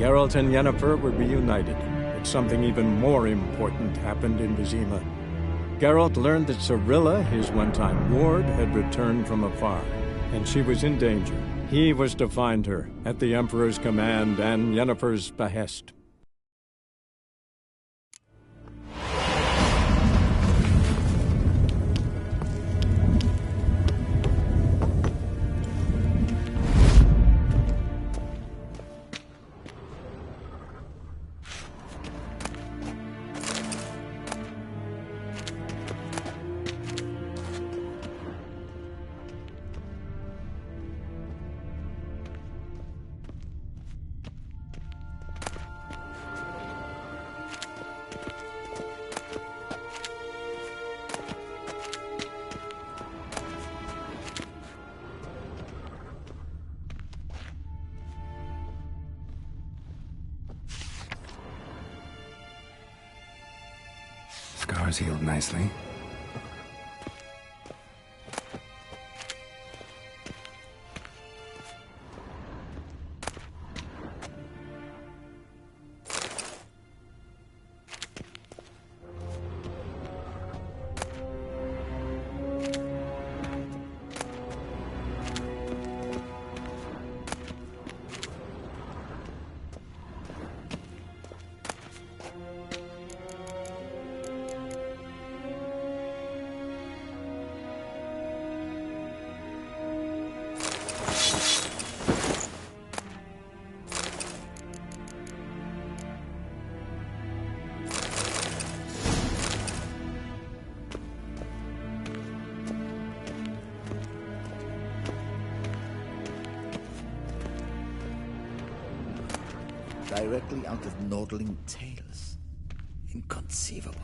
Geralt and Yennefer were reunited, but something even more important happened in Vizima. Geralt learned that Cirilla, his one-time ward, had returned from afar, and she was in danger. He was to find her, at the Emperor's command and Yennefer's behest. Scars healed nicely. Directly out of Nordling tales. Inconceivable.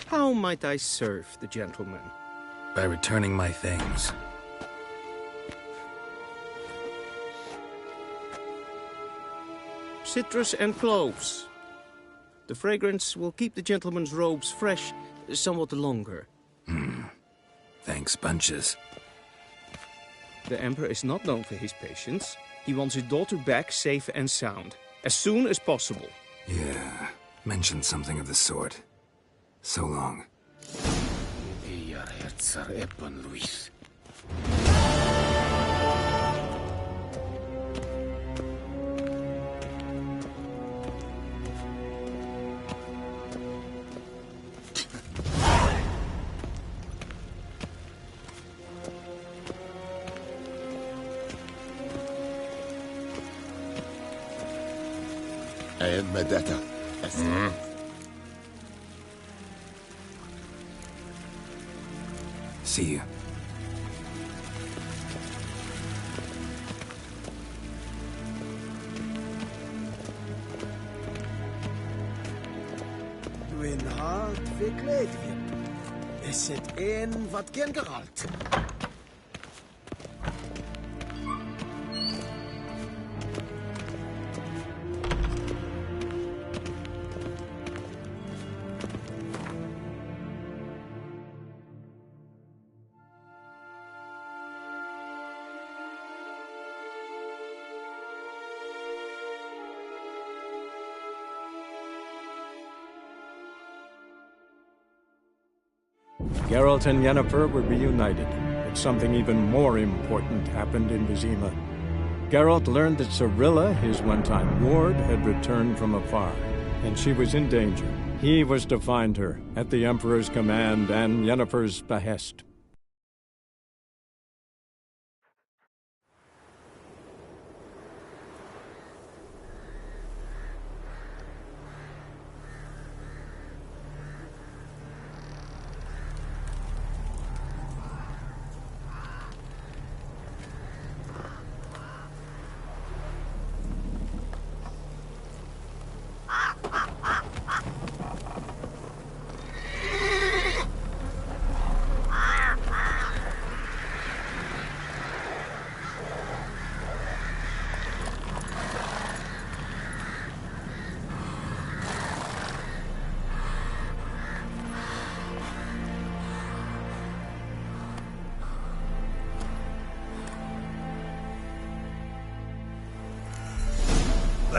How might I serve the gentleman? By returning my things. Citrus and cloves. The fragrance will keep the gentleman's robes fresh somewhat longer. Thanks, bunches. The Emperor is not known for his patience. He wants his daughter back safe and sound, as soon as possible. Yeah, mentioned something of the sort. So long. Medetta. See you. Dwi'n hard fi gledfi. Is het een wat gen Geralt? Geralt and Yennefer were reunited, but something even more important happened in Vizima. Geralt learned that Cirilla, his one-time ward, had returned from afar, and she was in danger. He was to find her, at the Emperor's command and Yennefer's behest.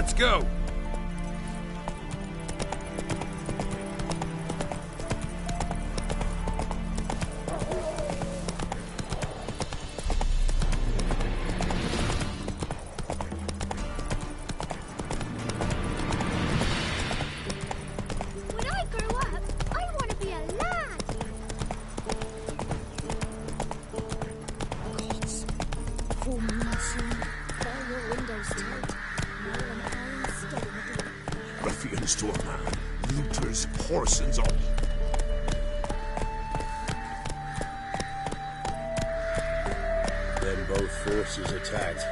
Let's go! When I grow up, I want to be a lad. Gods, full moon soon. Fire your windows tight. Nail an iron stud in the door. Ruffians to a man, looters, horsens all. Then both forces attacked,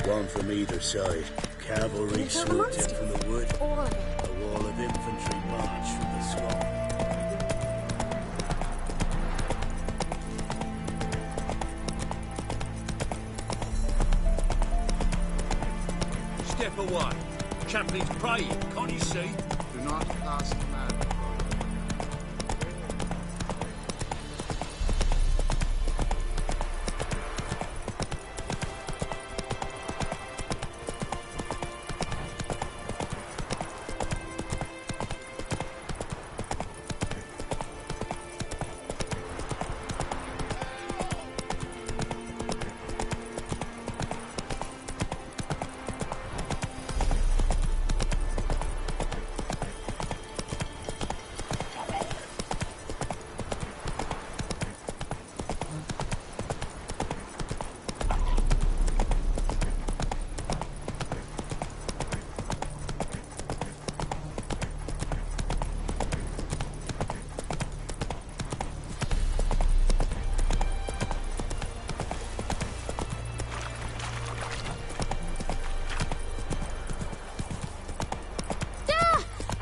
one from either side. Cavalry swooped in from the wood. All of it. A wall of infantry marched from the swamp. Step away. Chaplain's praying, can't you see? Do not cast man.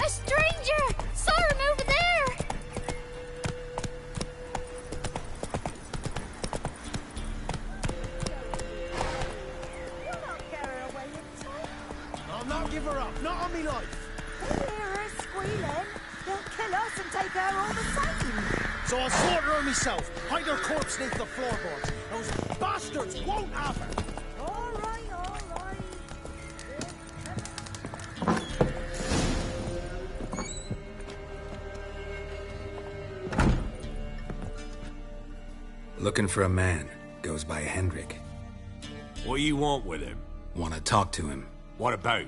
A stranger! Saw him over there! I'll not give her up, not on me life. Hear her squealing. They'll kill us and take her all the same. So I'll slaughter her myself, hide her corpse beneath the floorboards. Those bastards won't have her. All right, all right. Looking for a man. Goes by Hendrik. What do you want with him? Want to talk to him. What about?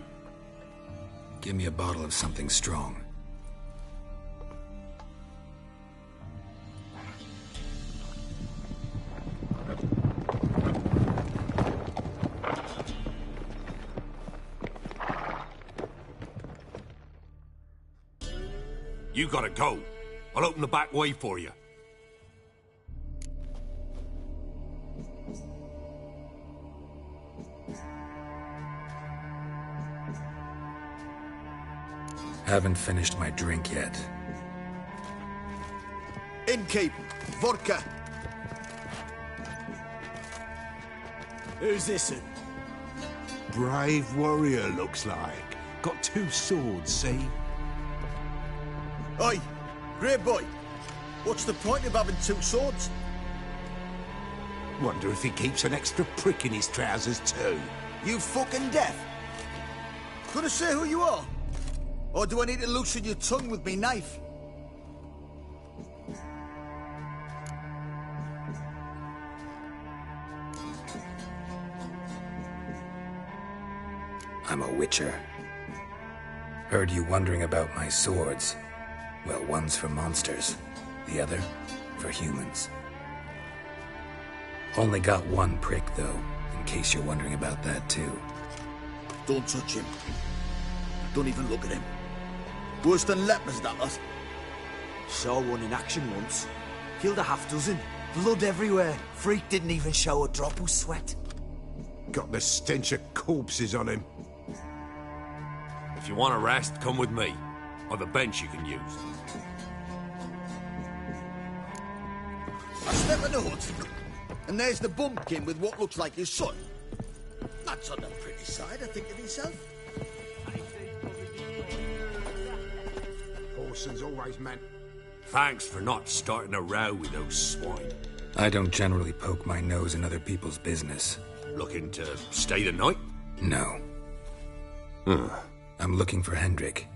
Give me a bottle of something strong. You gotta go. I'll open the back way for you. Haven't finished my drink yet. Innkeep, vodka. Who's this? Brave warrior, looks like. Got 2 swords, see? Oi, great boy. What's the point of having 2 swords? Wonder if he keeps an extra prick in his trousers too. You fucking deaf? Gonna say who you are? Or do I need to loosen your tongue with me knife? I'm a witcher. Heard you wondering about my swords. Well, one's for monsters, the other for humans. Only got 1 prick, though, in case you're wondering about that, too. Don't touch him. Don't even look at him. Worse than lepers, that lot. Saw one in action once. Killed a half-dozen. Blood everywhere. Freak didn't even show a drop of sweat. Got the stench of corpses on him. If you want a rest, come with me. Or the bench you can use. I step in the hood, and there's the bumpkin with what looks like his son. That's on the pretty side, I think to myself. Horson's always meant. Thanks for not starting a row with those swine. I don't generally poke my nose in other people's business. Looking to stay the night? No. I'm looking for Hendrik.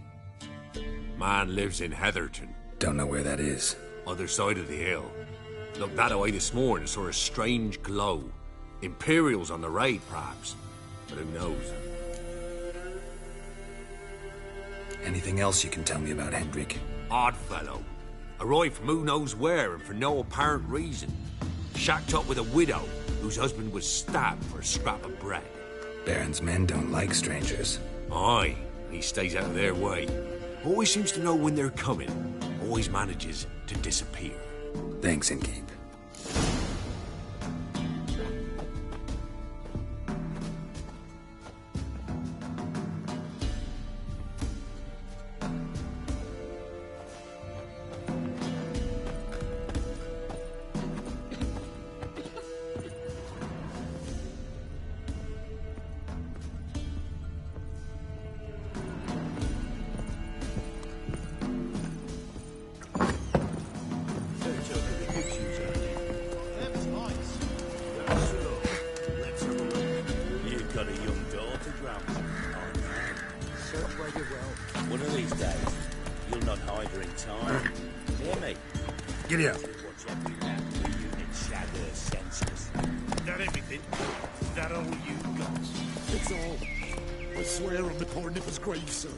Man lives in Heatherton. Don't know where that is. Other side of the hill. Looked that away this morning, saw a strange glow. Imperials on the raid, perhaps. But who knows? Anything else you can tell me about Hendrik? Odd fellow. Arrived from who knows where and for no apparent reason. Shacked up with a widow whose husband was stabbed for a scrap of bread. Baron's men don't like strangers. Aye, he stays out of their way. Always seems to know when they're coming. Always manages to disappear. Thanks, Inkeep. One of these days, you'll not hide her in time. Hear me? Giddy up. Watch every lap the unit shatter her senses. That everything? That all you got? It's all. I swear on the poor Nipper's grave, sir.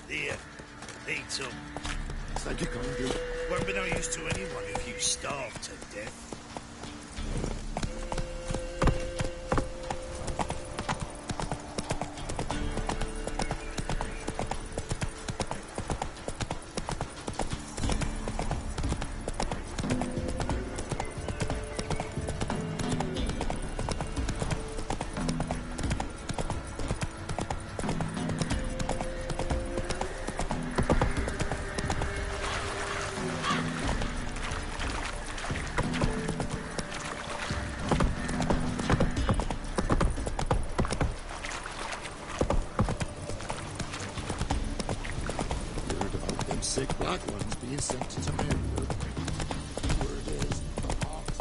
Here, eat some. Thank you kindly. Won't be no use to anyone if you starve to death. Sick black ones being sent to America. Word is the Hawks.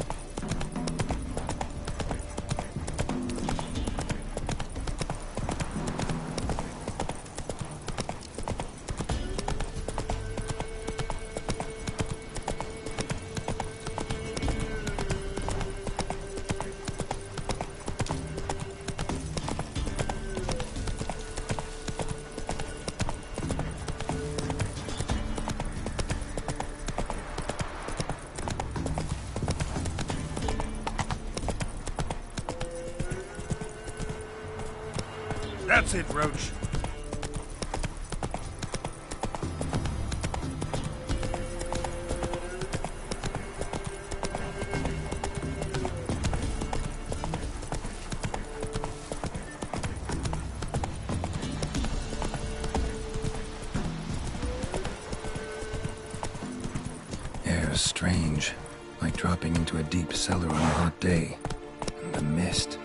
That's it, Roach. Air's strange, like dropping into a deep cellar on a hot day. And the mist.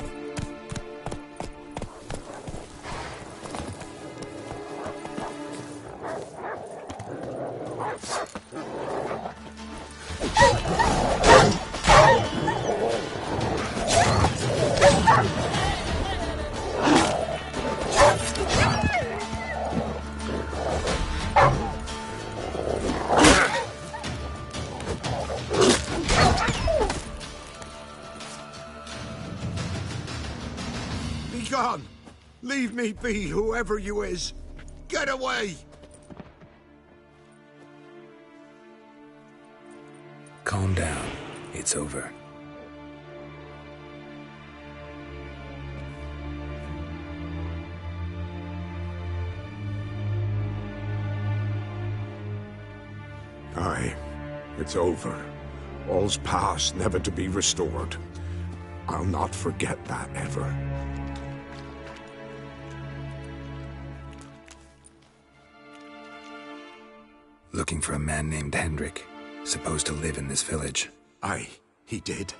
Be gone! Leave me be, whoever you is! Get away! Calm down. It's over. Aye, it's over. All's past, never to be restored. I'll not forget that ever. Looking for a man named Hendrik, supposed to live in this village. Aye, he did.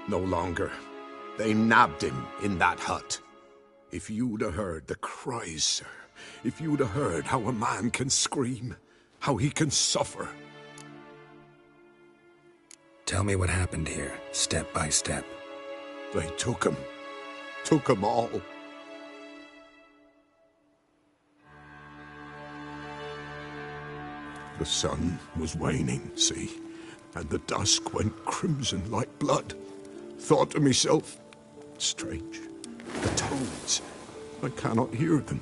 No longer. They nabbed him in that hut. If you'd have heard the cries, sir, if you'd have heard how a man can scream, how he can suffer. Tell me what happened here, step by step. They took him all. The sun was waning, see, and the dusk went crimson like blood. Thought to myself, strange, the toads, I cannot hear them.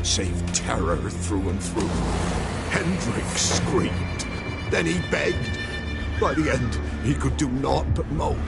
Save terror through and through. Hendrik screamed. Then he begged. By the end, he could do naught but moan.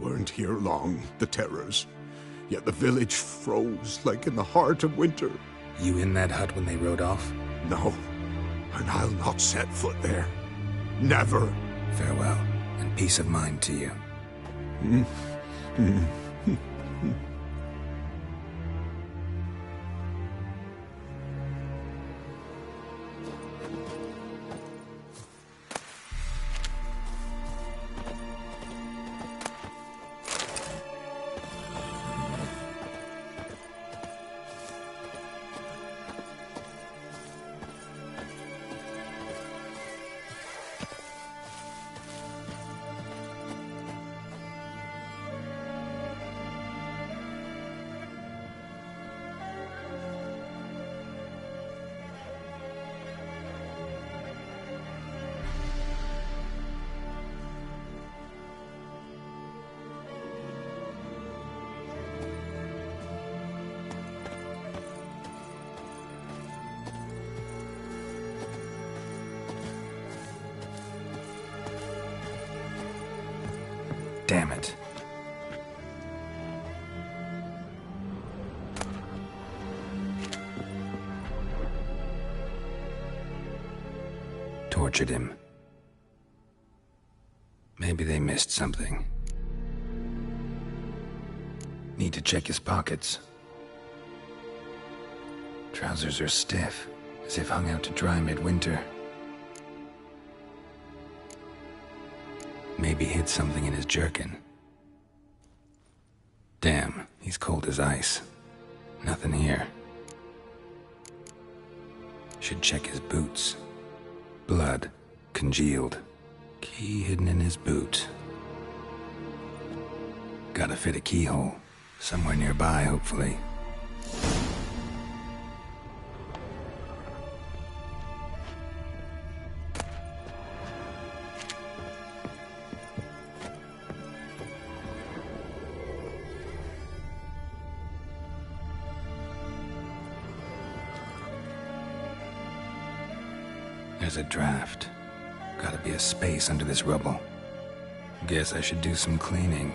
Weren't here long, the terrors. Yet the village froze like in the heart of winter. You in that hut when they rode off? No, and I'll not set foot there. Never. Farewell, and peace of mind to you. Damn it. Tortured him. Maybe they missed something. Need to check his pockets. Trousers are stiff, as if hung out to dry midwinter. Maybe hid something in his jerkin. Damn, he's cold as ice. Nothing here. Should check his boots. Blood, congealed. Key hidden in his boot. Gotta fit a keyhole. Somewhere nearby, hopefully. There's a draft. Gotta be a space under this rubble. Guess I should do some cleaning.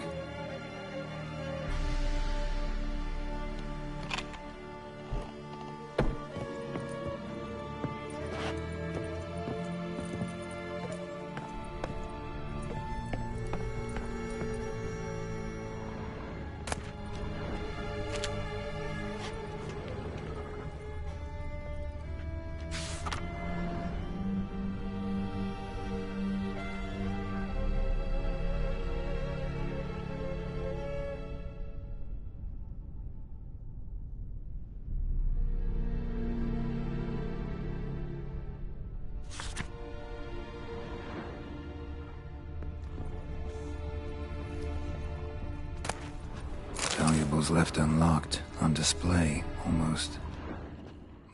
collectibles left unlocked, on display, almost.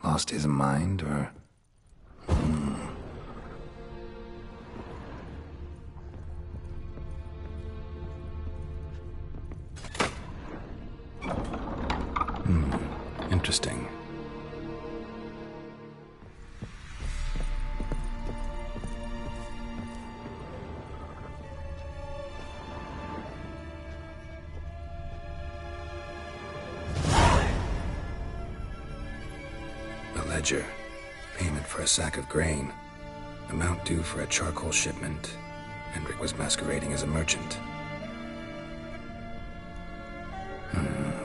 Lost his mind, or... Interesting. A ledger. Payment for a sack of grain. Amount due for a charcoal shipment. Hendrik was masquerading as a merchant.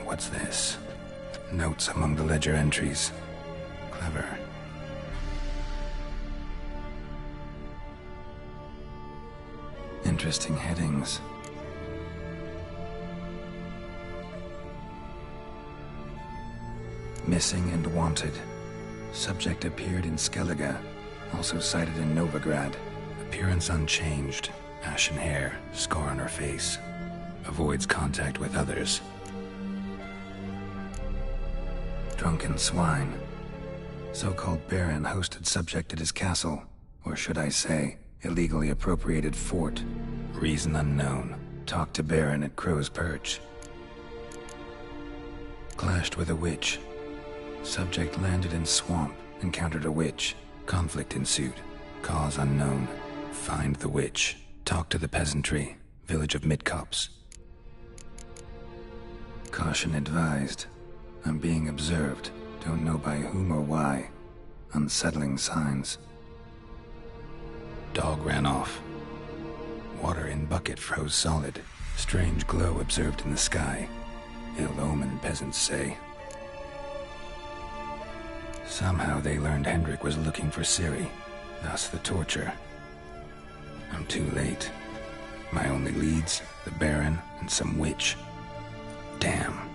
What's this? Notes among the ledger entries. Clever. Interesting headings. Missing and wanted. Subject appeared in Skellige, also cited in Novigrad. Appearance unchanged. Ashen hair, scar on her face. Avoids contact with others. Drunken swine. So-called baron hosted subject at his castle, or should I say, illegally appropriated fort. Reason unknown. Talked to baron at Crow's Perch. Clashed with a witch. Subject landed in swamp, encountered a witch. Conflict ensued. Cause unknown. Find the witch. Talk to the peasantry. Village of Midcopse. Caution advised. I'm being observed. Don't know by whom or why. Unsettling signs. Dog ran off. Water in bucket froze solid. Strange glow observed in the sky. Ill omen, peasants say. Somehow they learned Hendrik was looking for Ciri. Thus the torture. I'm too late. My only leads, the Baron and some witch. Damn.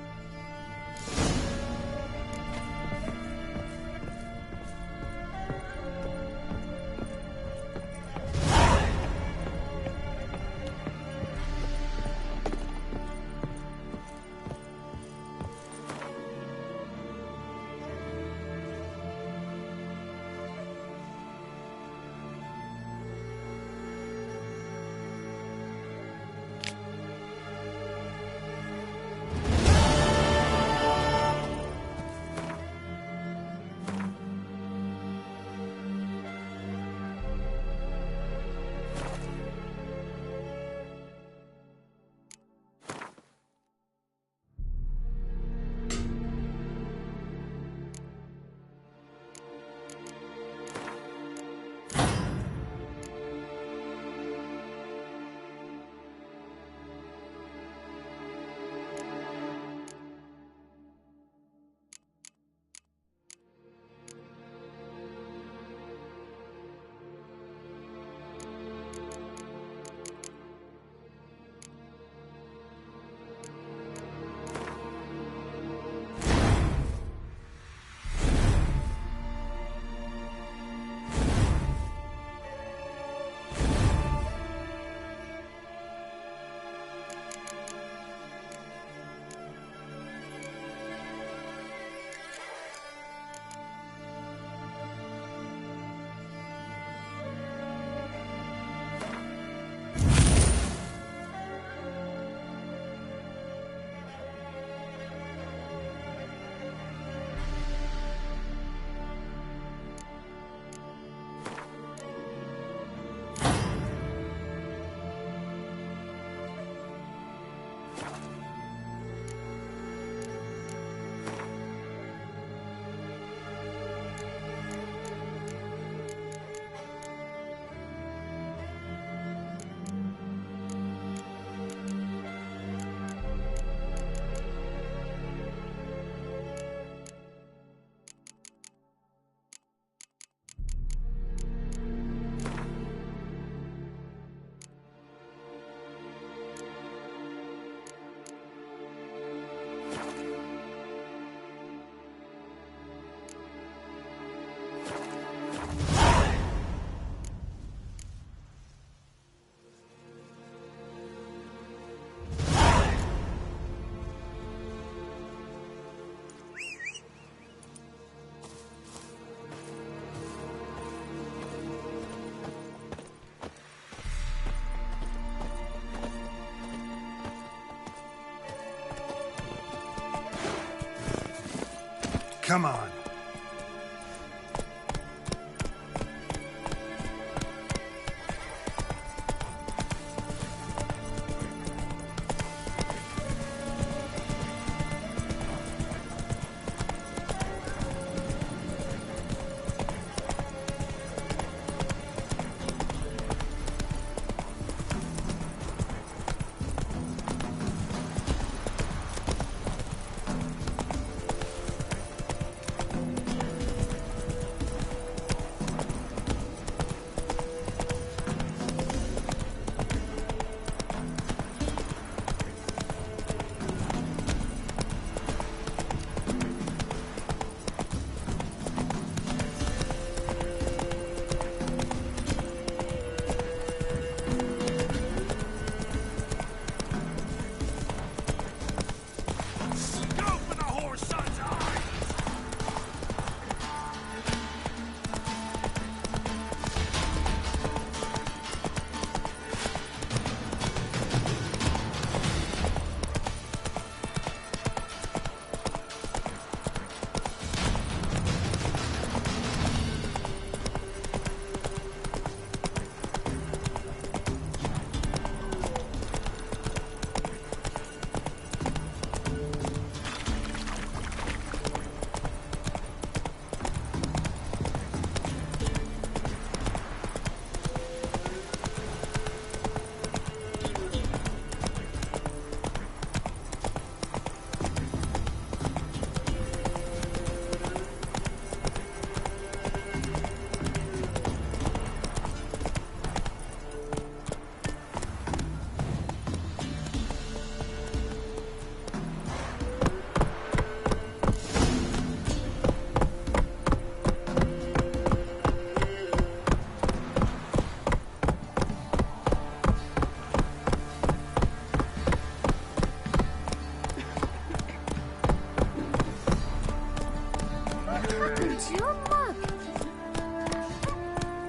Come on.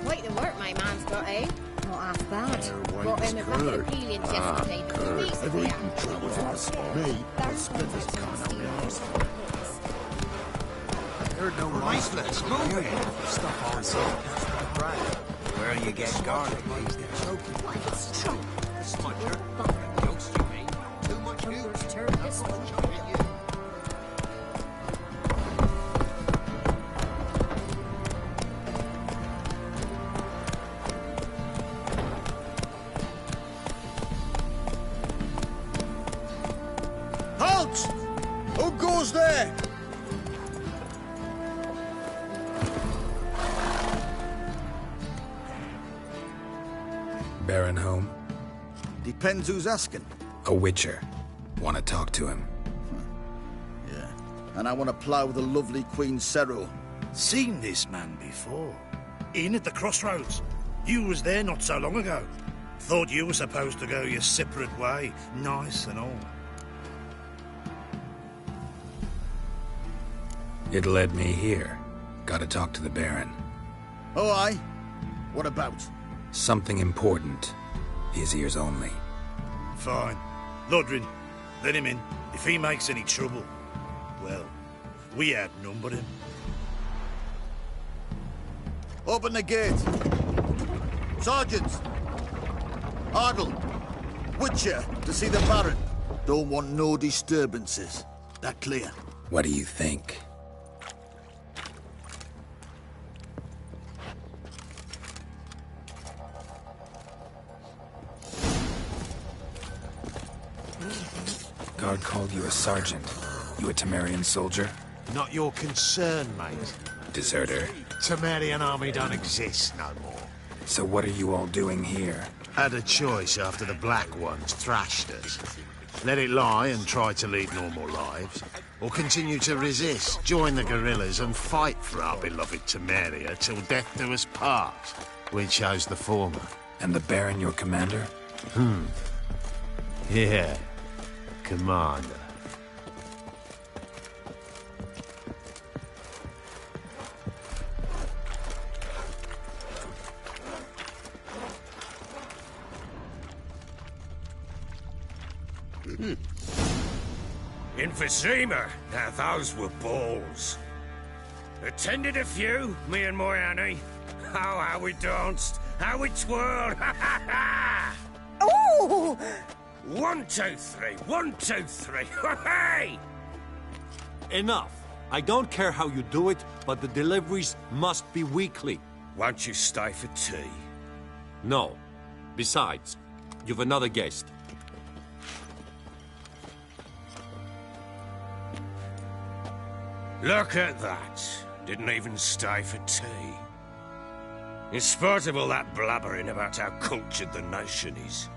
Quite the work my man's got, eh? Not half bad. Got him a rapid appealing yesterday. 2 weeks ago. Me, Splinters Heard no lifeless. Move it. Stuff on so. Where you get garlic these days? Smudger. Ghost, you mean? Too much news. Halt! Who goes there? Baron home? Depends who's asking. A witcher. Want to talk to him. Yeah. And I want to plough the lovely Queen Cero. Seen this man before. In at the crossroads. You was there not so long ago. Thought you were supposed to go your separate way. Nice and all. It led me here. Gotta talk to the Baron. Oh, aye? What about? Something important. His ears only. Fine. Lodrin, let him in. If he makes any trouble, well, we outnumber him. Open the gate. Sergeants! Ardle! Witcher, to see the Baron. Don't want no disturbances. That clear? What do you think? Guard called you a sergeant. You a Temerian soldier? Not your concern, mate. Deserter. Temerian army don't exist no more. So what are you all doing here? Had a choice after the Black Ones thrashed us. Let it lie and try to lead normal lives, or continue to resist, join the guerrillas and fight for our beloved Temeria till death do us part. We chose the former. And the Baron your commander? Yeah. Commander. In Vizima, now those were balls. Attended a few, me and my Annie. Oh, how we danced, how we twirled. Oh! 1, 2, 3, 1, 2, 3. Hey! Enough. I don't care how you do it, but the deliveries must be weekly. Won't you stay for tea? No. Besides, you've another guest. Look at that. Didn't even stay for tea. In spite of all that blabbering about how cultured the nation is.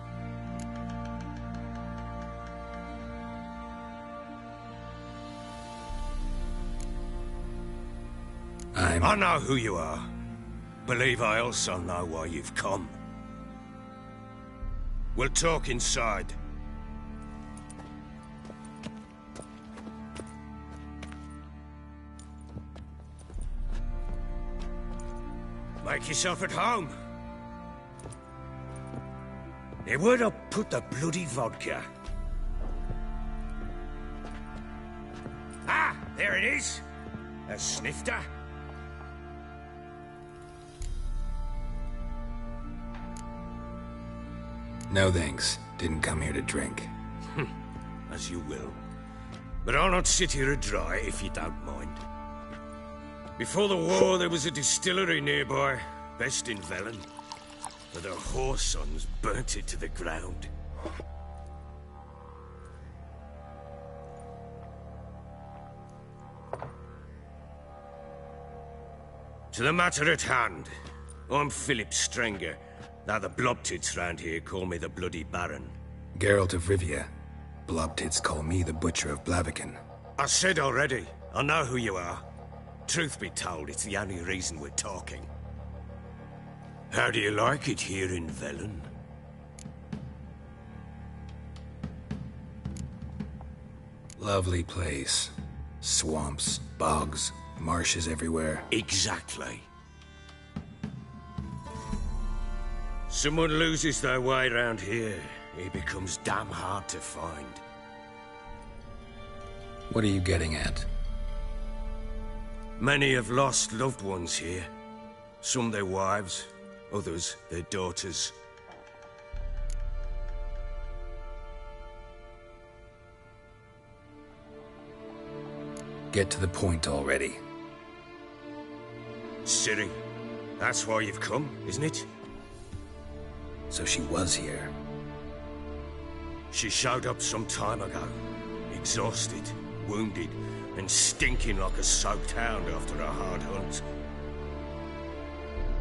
I know who you are. Believe I also know why you've come. We'll talk inside. Make yourself at home. Now, where'd I put the bloody vodka? Ah, there it is. A snifter. No thanks. Didn't come here to drink. As you will. But I'll not sit here dry if you don't mind. Before the war, there was a distillery nearby, best in Velen. But the whoresons burnt it to the ground. To the matter at hand. I'm Philip Strenger. Now the Blobtits round here call me the Bloody Baron. Geralt of Rivia. Blobtits call me the Butcher of Blaviken. I said already, I know who you are. Truth be told, it's the only reason we're talking. How do you like it here in Velen? Lovely place. Swamps, bogs, marshes everywhere. Exactly. Someone loses their way around here, he becomes damn hard to find. What are you getting at? Many have lost loved ones here. Some their wives, others their daughters. Get to the point already. Ciri, that's why you've come, isn't it? So she was here. She showed up some time ago. Exhausted, wounded, and stinking like a soaked hound after a hard hunt.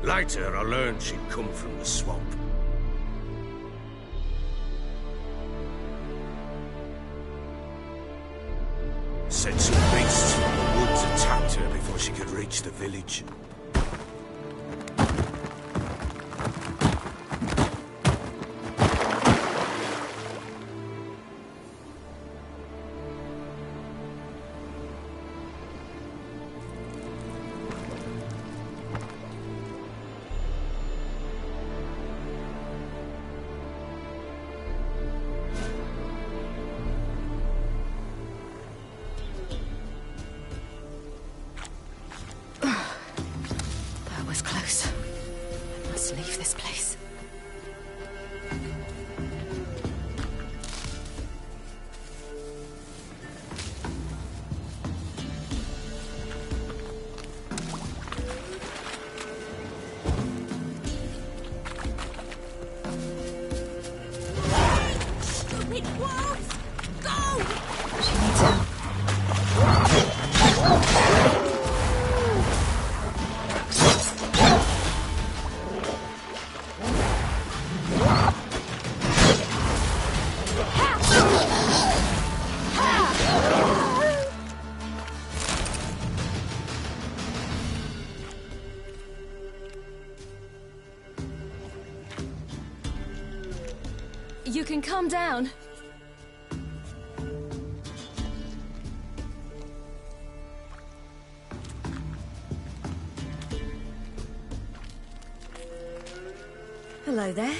Later, I learned she'd come from the swamp. Said some beasts from the woods attacked her before she could reach the village. Leave this place. Stupid wolves! Go! She needs help. You can calm down. Hello there.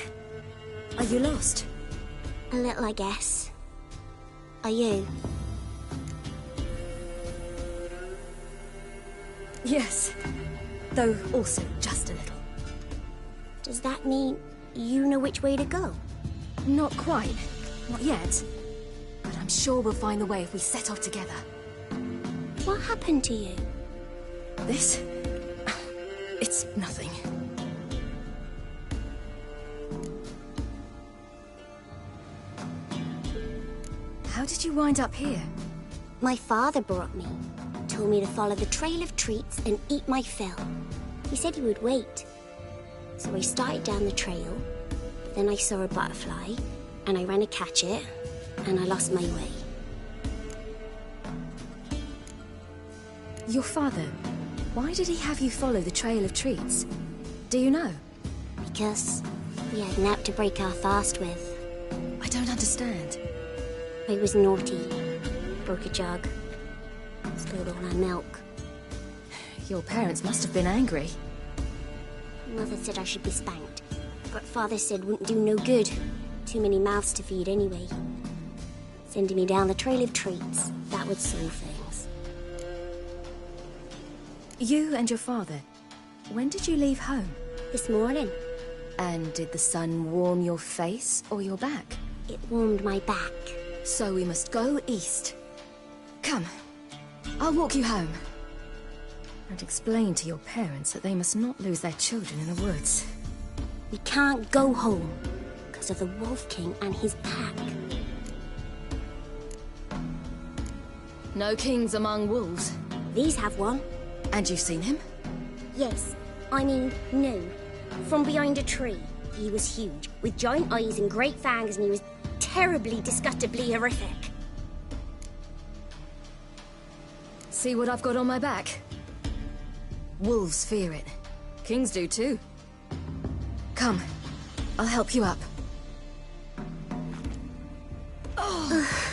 Are you lost? A little, I guess. Are you? Yes. Though also just a little. Does that mean you know which way to go? Not quite. Not yet. But I'm sure we'll find the way if we set off together. What happened to you? This? It's nothing. How did you wind up here? My father brought me. Told me to follow the trail of treats and eat my fill. He said he would wait. So I started down the trail, but then I saw a butterfly, and I ran to catch it, and I lost my way. Your father, why did he have you follow the trail of treats? Do you know? Because we had an app to break our fast with. I don't understand. I was naughty. Broke a jug. Spilled all our milk. Your parents must have been angry. Mother said I should be spanked, but Father said wouldn't do no good. Too many mouths to feed anyway. Sending me down the trail of treats, that would solve things. You and your father, when did you leave home? This morning. And did the sun warm your face or your back? It warmed my back. So we must go east. Come, I'll walk you home. And explain to your parents that they must not lose their children in the woods. We can't go home because of the Wolf King and his pack. No kings among wolves. These have one. And you've seen him? Yes. I mean, no. From behind a tree. He was huge, with giant eyes and great fangs, and he was terribly, disgustingly horrific. See what I've got on my back? Wolves fear it. Kings do too. Come, I'll help you up. Oh.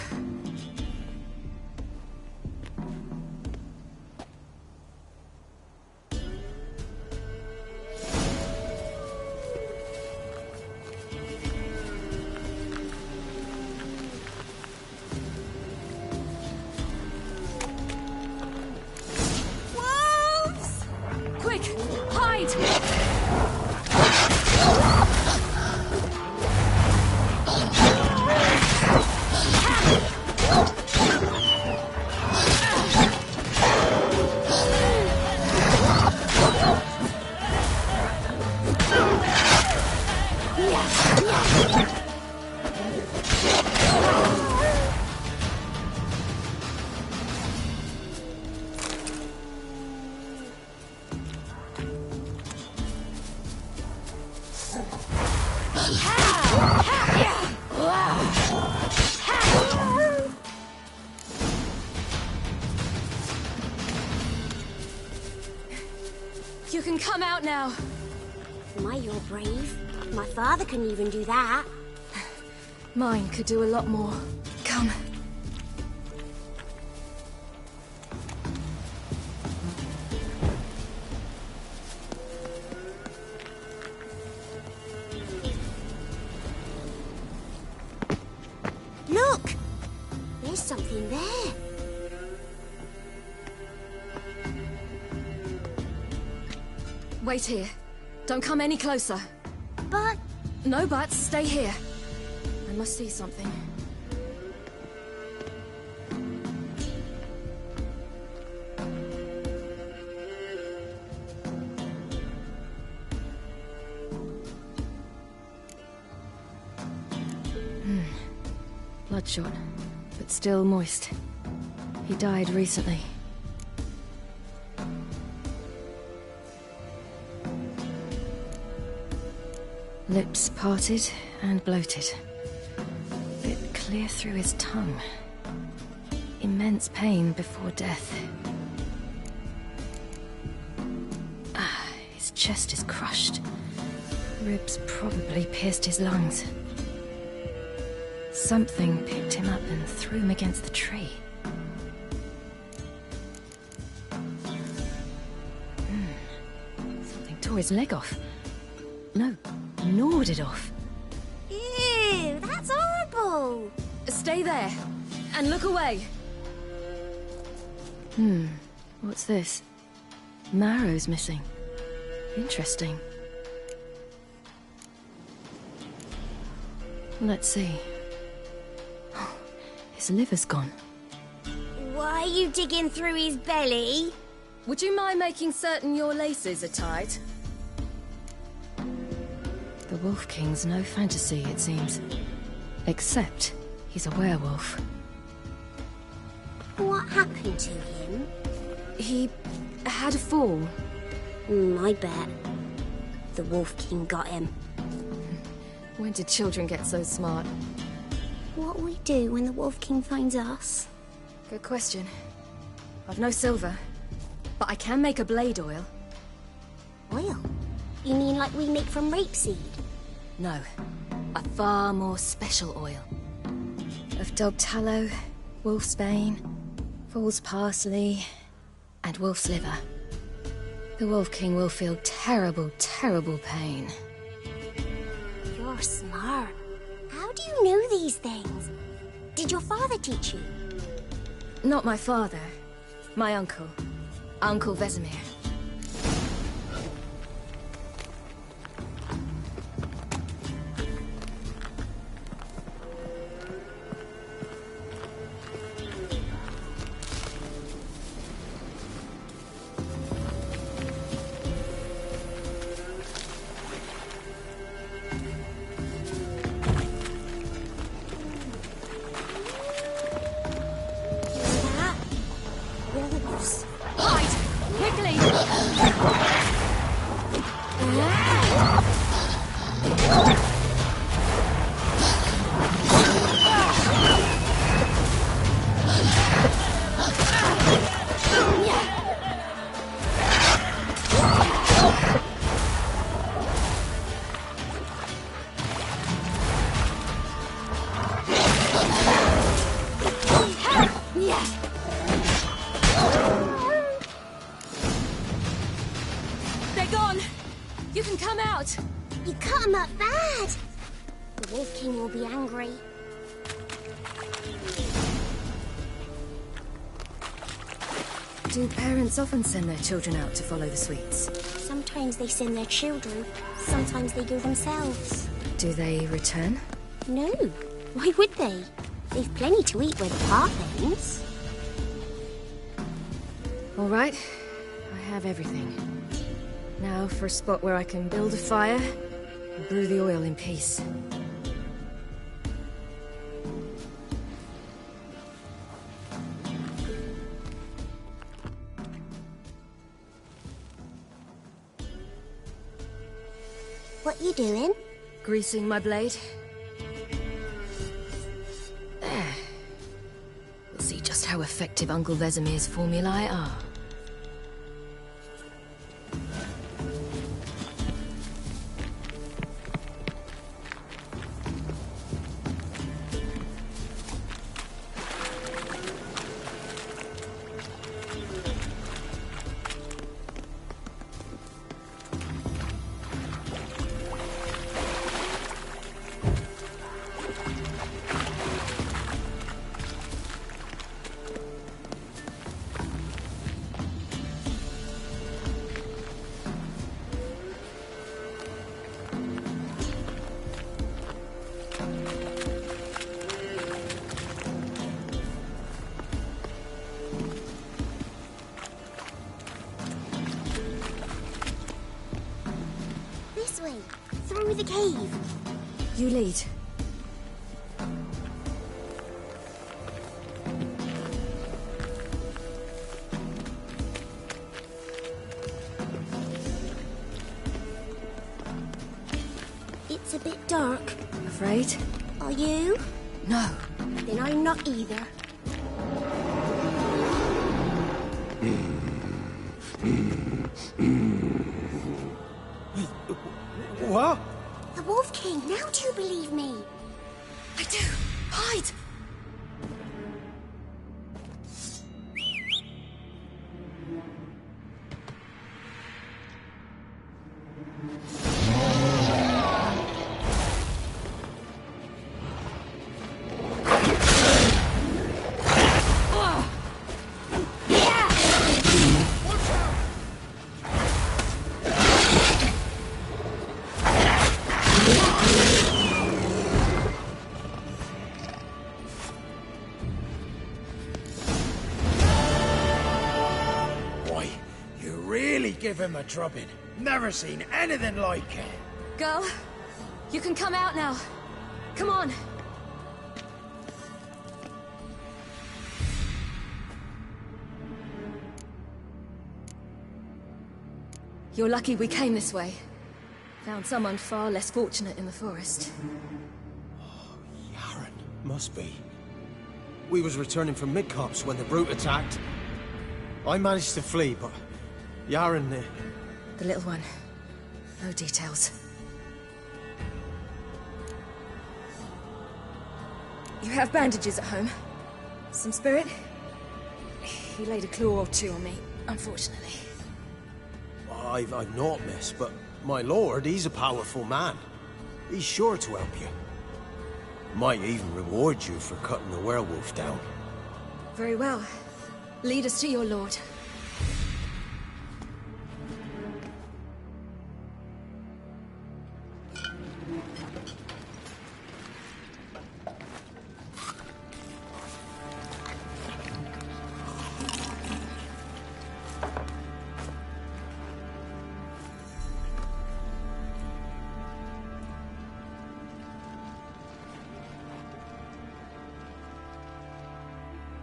You can come out now. My, you're brave. My father couldn't even do that. Mine could do a lot more. Come. Look! There's something there. Wait here. Don't come any closer. But... No buts. Stay here. I must see something. Bloodshot, but still moist. He died recently. Lips parted and bloated. Bit clear through his tongue. Immense pain before death. His chest is crushed. Ribs probably pierced his lungs. Something picked him up and threw him against the tree. Something tore his leg off. No, gnawed it off. Ew, that's horrible! Stay there, and look away. What's this? Marrow's missing. Interesting. Let's see. Oh, his liver's gone. Why are you digging through his belly? Would you mind making certain your laces are tied? The Wolf King's no fantasy, it seems. Except he's a werewolf. What happened to him? He had a fall. I bet. The Wolf King got him. When did children get so smart? What'll we do when the Wolf King finds us? Good question. I've no silver, but I can make a blade oil. Oil? You mean like we make from rapeseed? No, a far more special oil. Of dog tallow, wolf's bane, fool's parsley, and wolf's liver. The Wolf King will feel terrible, terrible pain. You're smart. How do you know these things? Did your father teach you? Not my father. My uncle. Uncle Vesemir. You cut him up bad. The Wolf King will be angry. Do parents often send their children out to follow the sweets? Sometimes they send their children. Sometimes they go themselves. Do they return? No. Why would they? They've plenty to eat where the path ends. All right. I have everything. Now for a spot where I can build a fire and brew the oil in peace. What you doing? Greasing my blade. There. We'll see just how effective Uncle Vesemir's formulae are. This way, through the cave. You lead. It's a bit dark. Afraid? Are you? No. Then I'm not either. What? The Wolf King, now do you believe me? I do. Hide! give him a drubbing. Never seen anything like it. Girl, you can come out now. Come on. You're lucky we came this way. Found someone far less fortunate in the forest. Yaren, must be. We was returning from Midcopse when the brute attacked. I managed to flee, but Yaren... The little one. No details. You have bandages at home? Some spirit? He laid a claw or two on me, unfortunately. I've not, miss, but my lord, he's a powerful man. He's sure to help you. Might even reward you for cutting the werewolf down. Very well. Lead us to your lord.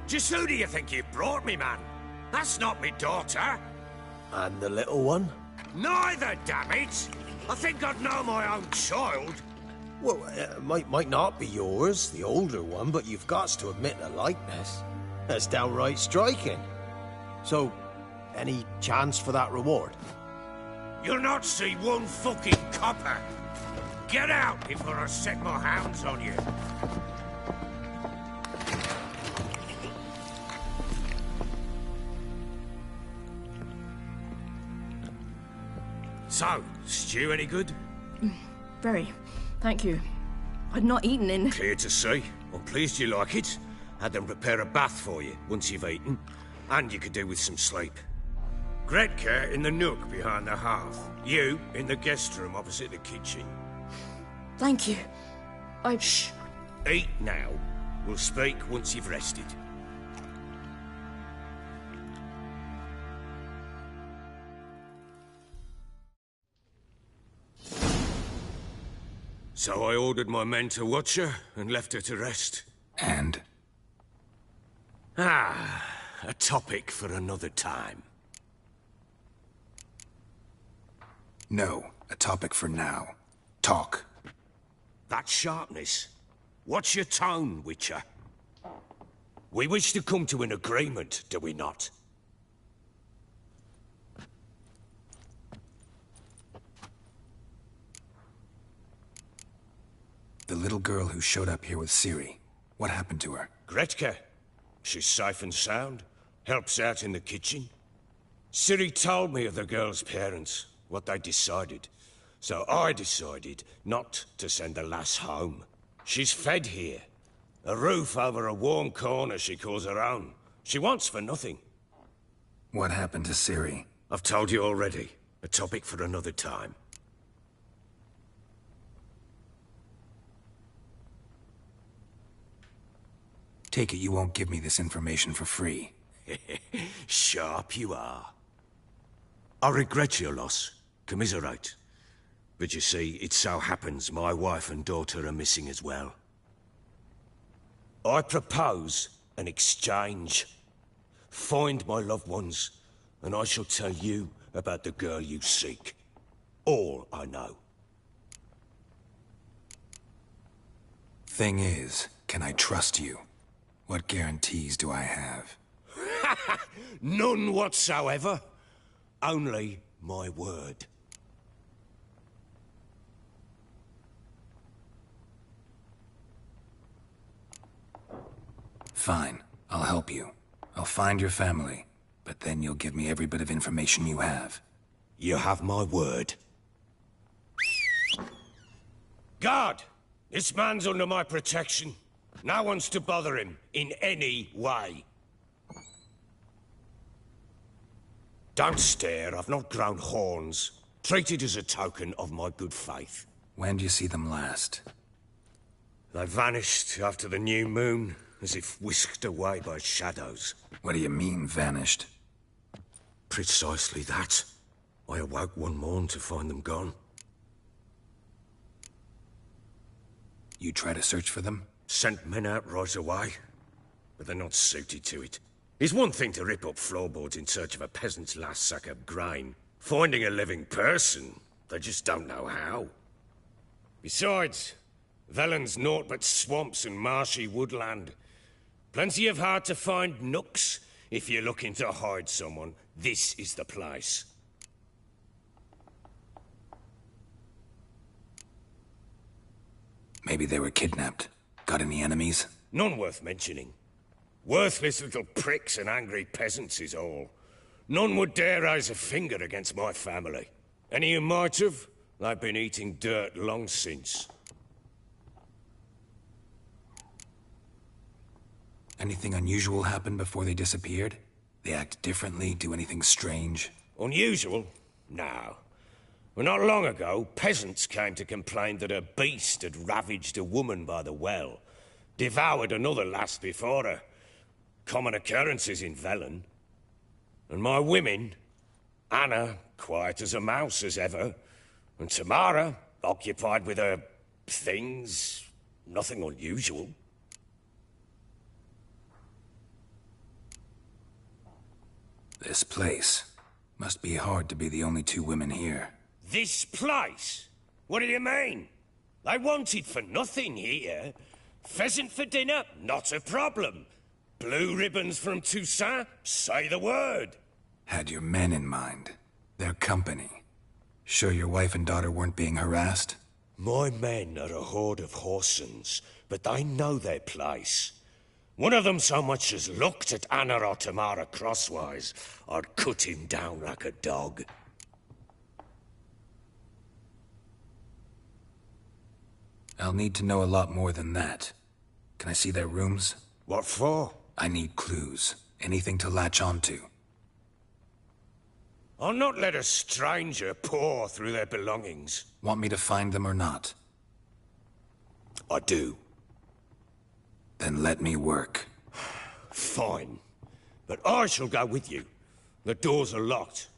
Just who do you think you brought me, man? That's not me daughter. And the little one? Neither, damn it! I think I'd know my own child. Well, might not be yours, the older one, but you've got to admit the likeness. That's downright striking. So, any chance for that reward? You'll not see one fucking copper. Get out before I set my hounds on you. So, stew any good? Very. Thank you. I'd not eaten in... Clear to see. I'm pleased you like it. Had them prepare a bath for you once you've eaten. And you could do with some sleep. Gretka in the nook behind the hearth. You in the guest room opposite the kitchen. Thank you. Shh. Eat now. We'll speak once you've rested. So I ordered my men to watch her and left her to rest. And? A topic for another time. No, a topic for now. Talk. That sharpness. What's your tone, Witcher? We wish to come to an agreement, do we not? The little girl who showed up here with Ciri. What happened to her? Gretka. She's safe and sound. Helps out in the kitchen. Ciri told me of the girl's parents, what they decided. So I decided not to send the lass home. She's fed here. A roof over a warm corner she calls her own. She wants for nothing. What happened to Ciri? I've told you already. A topic for another time. Take it you won't give me this information for free. Sharp you are. I regret your loss. Commiserate. But you see, it so happens my wife and daughter are missing as well. I propose an exchange. Find my loved ones, and I shall tell you about the girl you seek. All I know. Thing is, can I trust you? What guarantees do I have? None whatsoever. Only my word. Fine. I'll help you. I'll find your family. But then you'll give me every bit of information you have. You have my word. Guard! This man's under my protection. No one's to bother him in any way. Don't stare, I've not grown horns. Treat it as a token of my good faith. When did you see them last? They vanished after the new moon, as if whisked away by shadows. What do you mean, vanished? Precisely that. I awoke one morn to find them gone. You try to search for them? Sent men out right away, but they're not suited to it. It's one thing to rip up floorboards in search of a peasant's last sack of grain. Finding a living person, they just don't know how. Besides, Velen's naught but swamps and marshy woodland. Plenty of hard-to-find nooks. If you're looking to hide someone, this is the place. Maybe they were kidnapped. Got any enemies? None worth mentioning. Worthless little pricks and angry peasants is all. None would dare raise a finger against my family. Any who might have, they've been eating dirt long since. Anything unusual happen before they disappeared? They act differently, do anything strange? Unusual? No. Well, not long ago, peasants came to complain that a beast had ravaged a woman by the well. Devoured another lass before her. Common occurrences in Velen. And my women, Anna, quiet as a mouse as ever, and Tamara, occupied with her things, nothing unusual. This place. Must be hard to be the only two women here. This place? What do you mean? They wanted for nothing here. Pheasant for dinner? Not a problem. Blue ribbons from Toussaint? Say the word. Had your men in mind. Their company. Sure your wife and daughter weren't being harassed? My men are a horde of whoresons, but they know their place. One of them so much as looked at Anna or Tamara crosswise, I'd cut him down like a dog. I'll need to know a lot more than that. Can I see their rooms? What for? I need clues. Anything to latch onto. I'll not let a stranger pore through their belongings. Want me to find them or not? I do. Then let me work. Fine. But I shall go with you. The doors are locked.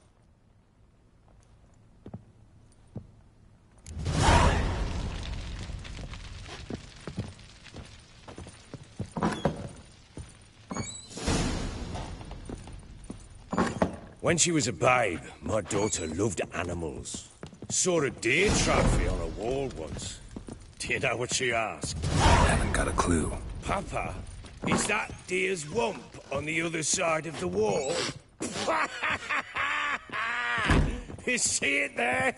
When she was a babe, my daughter loved animals. Saw a deer trophy on a wall once. Do you know what she asked? Haven't got a clue. Papa, is that deer's wump on the other side of the wall? You see it there?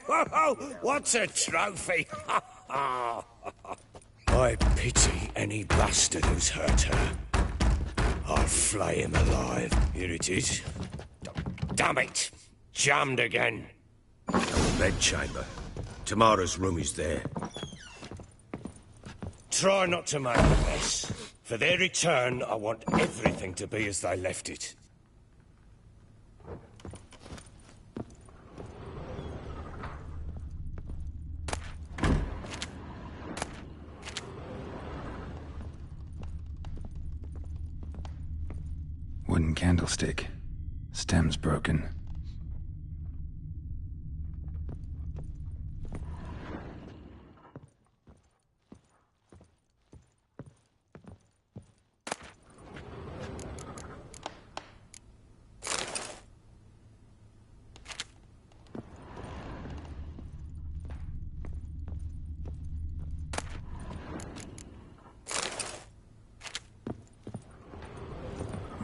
What's a trophy? I pity any bastard who's hurt her. I'll flay him alive. Here it is. Damn it! Jammed again. Our bedchamber. Tamara's room is there. Try not to make a mess. For their return, I want everything to be as they left it. Wooden candlestick. Stem's broken.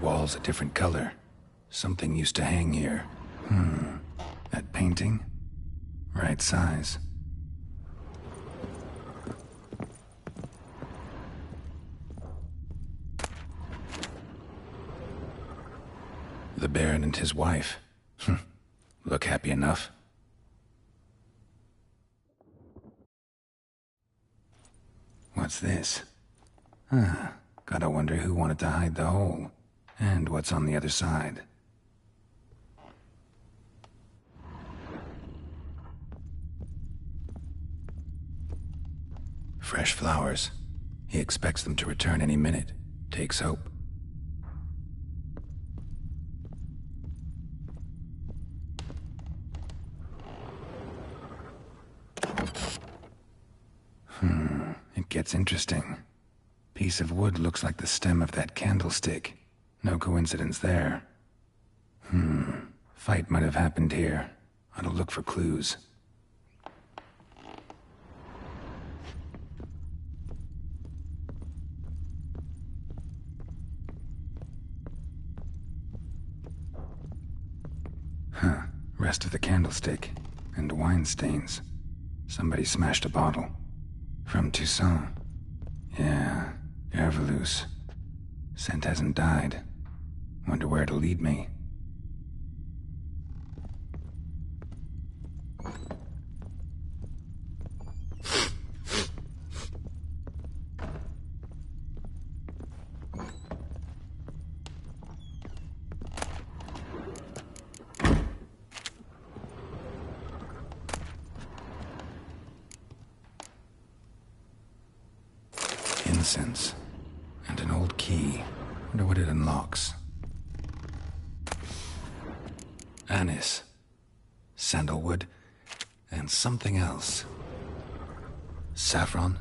Wall's a different color. Something used to hang here. That painting? Right size. The Baron and his wife. Look happy enough. What's this? Gotta wonder who wanted to hide the hole. And what's on the other side. Fresh flowers. He expects them to return any minute. Takes hope. It gets interesting. Piece of wood looks like the stem of that candlestick. No coincidence there. Fight might have happened here. Ought to look for clues. Rest of the candlestick. And wine stains. Somebody smashed a bottle. From Toussaint. Yeah, Herveloos. Scent hasn't died. Wonder where it'll lead me. Incense. And an old key. Wonder what it unlocks. Anise. Sandalwood. And something else. Saffron?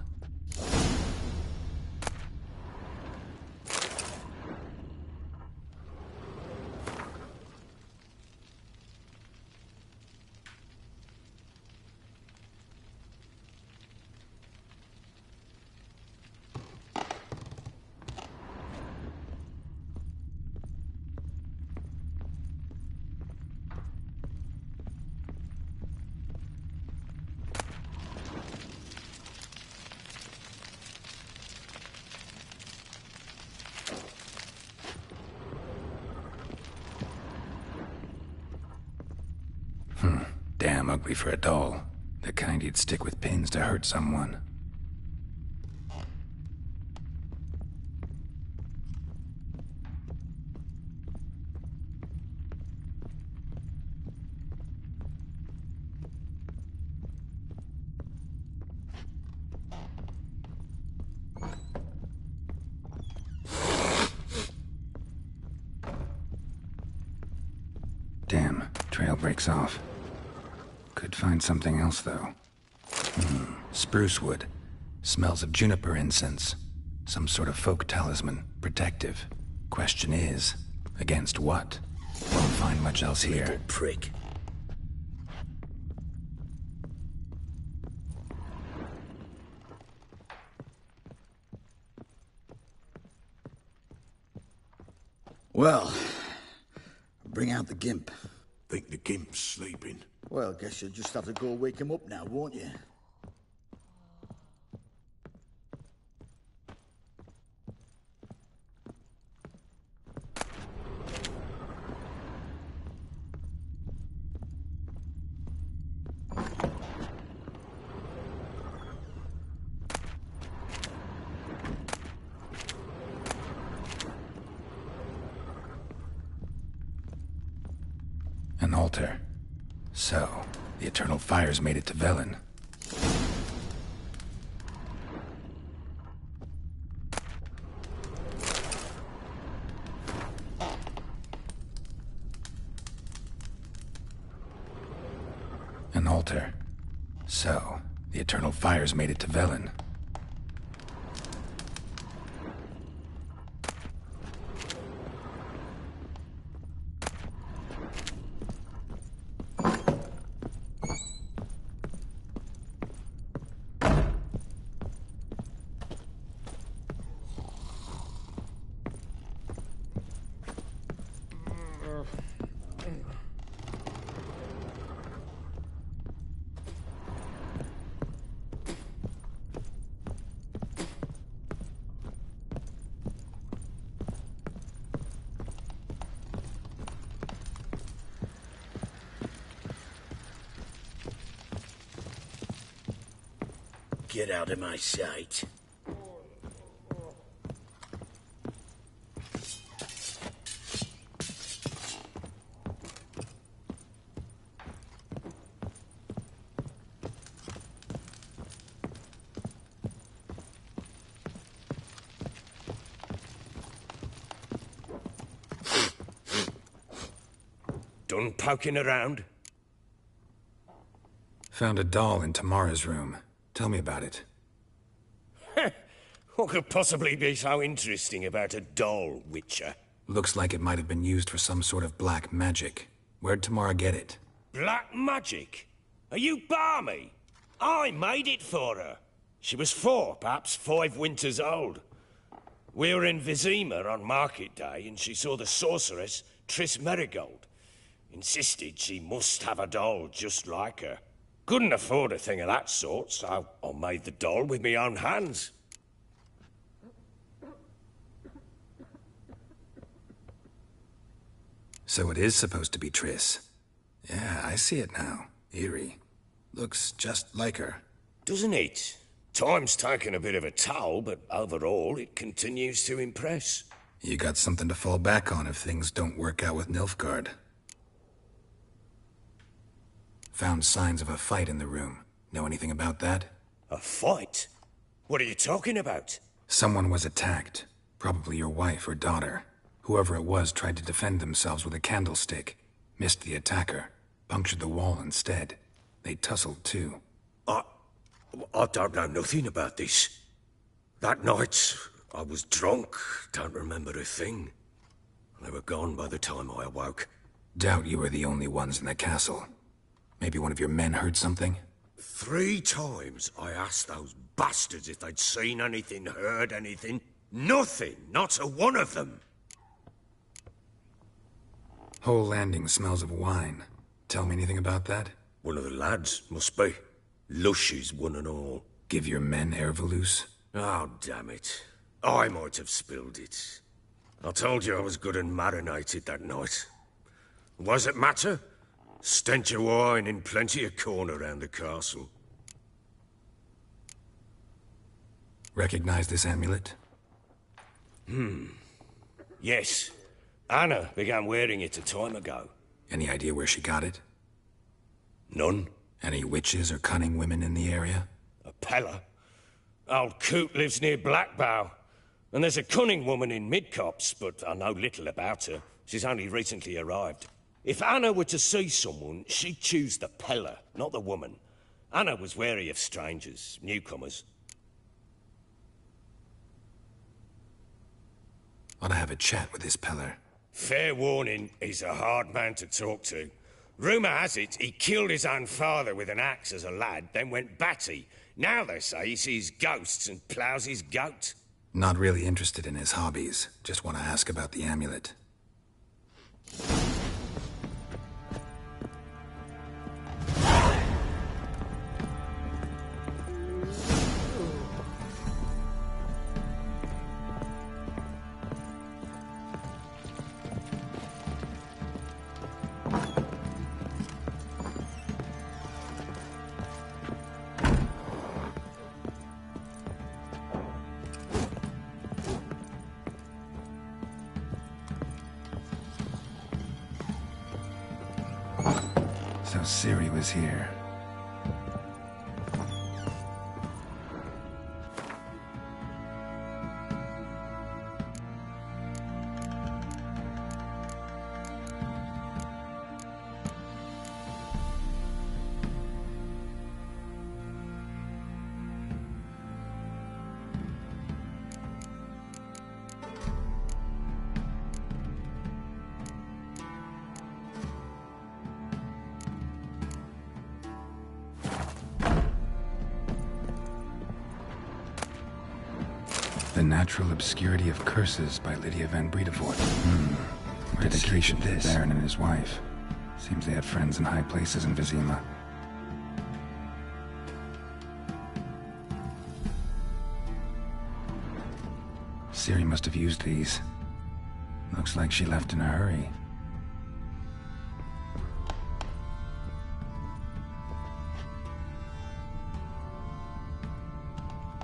Damn ugly for a doll. The kind you'd stick with pins to hurt someone. Damn, trail breaks off. Could find something else, though. Spruce wood. Smells of juniper incense. Some sort of folk talisman. Protective. Question is, against what? Won't find much else here. Little prick. Well, bring out the gimp. Think the gimp's sleeping? Well, guess you'll just have to go wake him up now, won't you? An altar. So, the Eternal Fires made it to Velen. An altar. So, the Eternal Fires made it to Velen. Get out of my sight. Done poking around? Found a doll in Tamara's room. Tell me about it. What could possibly be so interesting about a doll, Witcher? Looks like it might have been used for some sort of black magic. Where'd Tamara get it? Black magic? Are you balmy? I made it for her. She was 4, perhaps 5 winters old. We were in Vizima on market day, and she saw the sorceress, Triss Merigold. Insisted she must have a doll just like her. Couldn't afford a thing of that sort, so I made the doll with my own hands. So it is supposed to be Triss. Yeah, I see it now. Eerie. Looks just like her. Doesn't it? Time's taken a bit of a toll, but overall it continues to impress. You got something to fall back on if things don't work out with Nilfgaard. Found signs of a fight in the room. Know anything about that? A fight? What are you talking about? Someone was attacked. Probably your wife or daughter. Whoever it was tried to defend themselves with a candlestick. Missed the attacker. Punctured the wall instead. They tussled too. I don't know nothing about this. That night, I was drunk, don't remember a thing. They were gone by the time I awoke. Doubt you were the only ones in the castle. Maybe one of your men heard something? 3 times I asked those bastards if they'd seen anything, heard anything. Nothing, not a one of them. Whole landing smells of wine. Tell me anything about that? One of the lads, must be. Lushes, one and all. Give your men Ervelus? Oh, damn it. I might have spilled it. I told you I was good and marinated that night. What does it matter? Stench of wine in plenty of corn around the castle. Recognize this amulet? Yes. Anna began wearing it a time ago. Any idea where she got it? None. Any witches or cunning women in the area? A Pella. Old Coot lives near Blackbow. And there's a cunning woman in Midcopse, but I know little about her. She's only recently arrived. If Anna were to see someone, she'd choose the Pella, not the woman. Anna was wary of strangers, newcomers. Ought to have a chat with this Peller. Fair warning, he's a hard man to talk to. Rumour has it he killed his own father with an axe as a lad, then went batty. Now they say he sees ghosts and ploughs his goat. Not really interested in his hobbies. Just want to ask about the amulet. So Ciri was here. The Natural Obscurity of Curses by Lydia van Bredevoort. Dedication to the Baron and his wife. Seems they had friends in high places in Vizima. Ciri must have used these. Looks like she left in a hurry.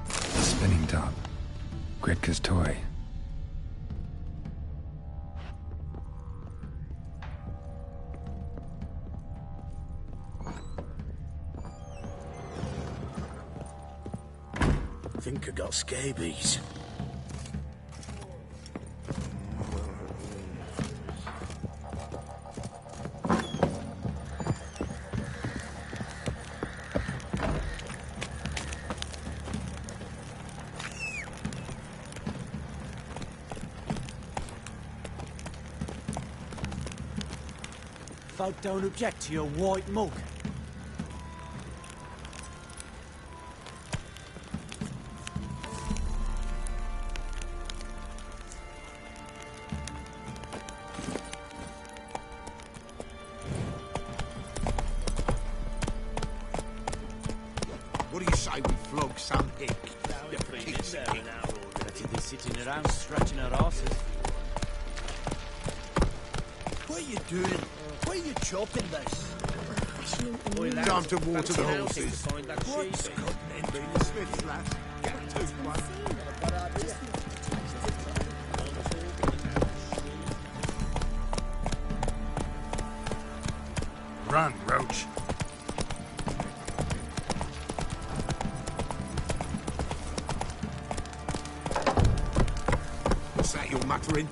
Spinning top. Gretka's toy. I think I got scabies. Folk don't object to your white mug. What do you say we flog some hick? Better be sitting around scratching our asses. What are you doing? Why are you chopping this? Time to water the horses. What's The Smith's lass. Get to one. Run, Roach. What's that you're muttering?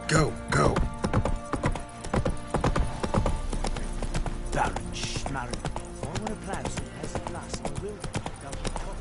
Go, go. Baron Schmarren. I want to plough some peasant lass in the wilderness. Don't be caught.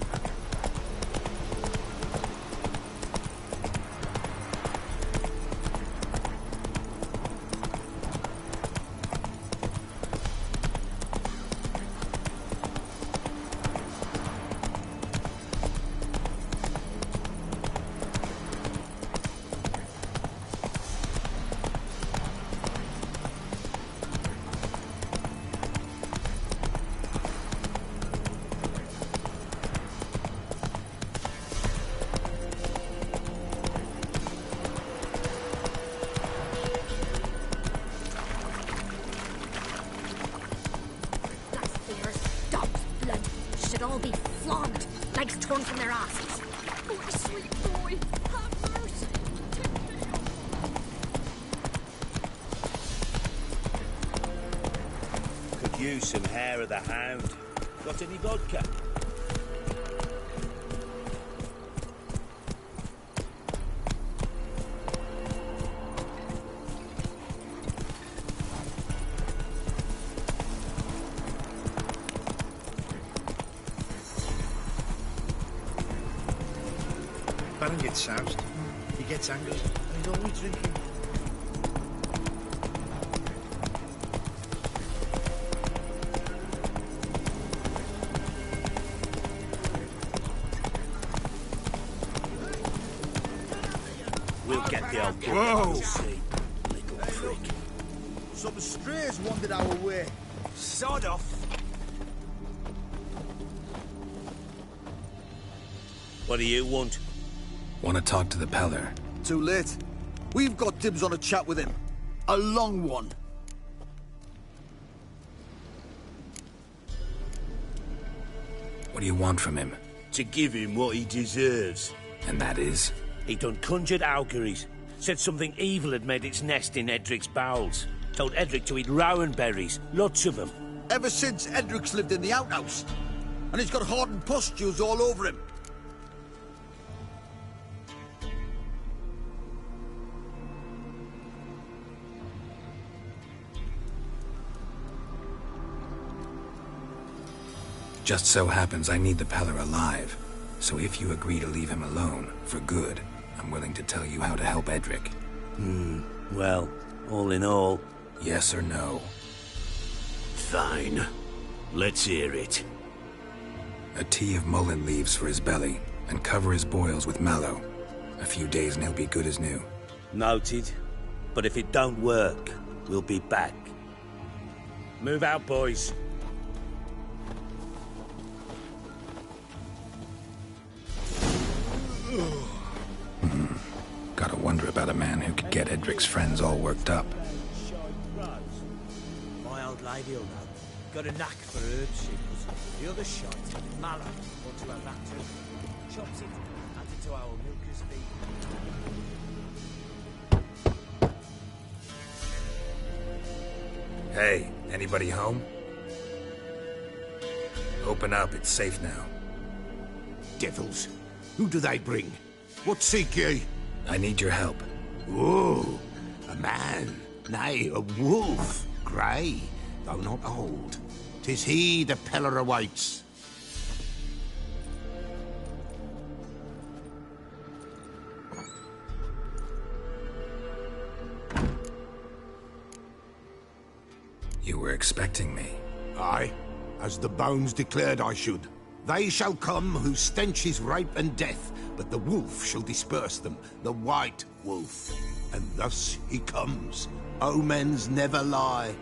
Should all be flogged, legs torn from their asses. Oh, sweet boy, have mercy. Could use some hair of the hound. Got any vodka? Baron gets soused. He gets angry. And he's always drinking. We'll get the old... Whoa! See, little prick. Some strays wandered our way. Sod off. What do you want? Want to talk to the Peller? Too late. We've got dibs on a chat with him. A long one. What do you want from him? To give him what he deserves. And that is? He done conjured auguries. Said something evil had made its nest in Edric's bowels. Told Edric to eat rowan berries. Lots of them. Ever since Edric's lived in the outhouse. And he's got hardened pustules all over him. Just so happens I need the Peller alive. So if you agree to leave him alone, for good, I'm willing to tell you how to help Edric. Well, all in all... Yes or no? Fine. Let's hear it. A tea of mullein leaves for his belly, and cover his boils with mallow. A few days and he'll be good as new. Noted. But if it don't work, we'll be back. Move out, boys. Gotta wonder about a man who could get Edric's friends all worked up. My old lady'll know. Got a knack for herbs, she does. The other shite, mallow, want to have that too. Chops it, adds it to our milker's feed. Hey, anybody home? Open up, it's safe now. Devils. Who do they bring? What seek ye? I need your help. Oh, a man, nay, a wolf, grey, though not old. 'Tis he the Peller awaits. You were expecting me. Aye, as the bones declared I should. They shall come whose stench is rape and death, but the wolf shall disperse them, the white wolf. And thus he comes. Omens never lie.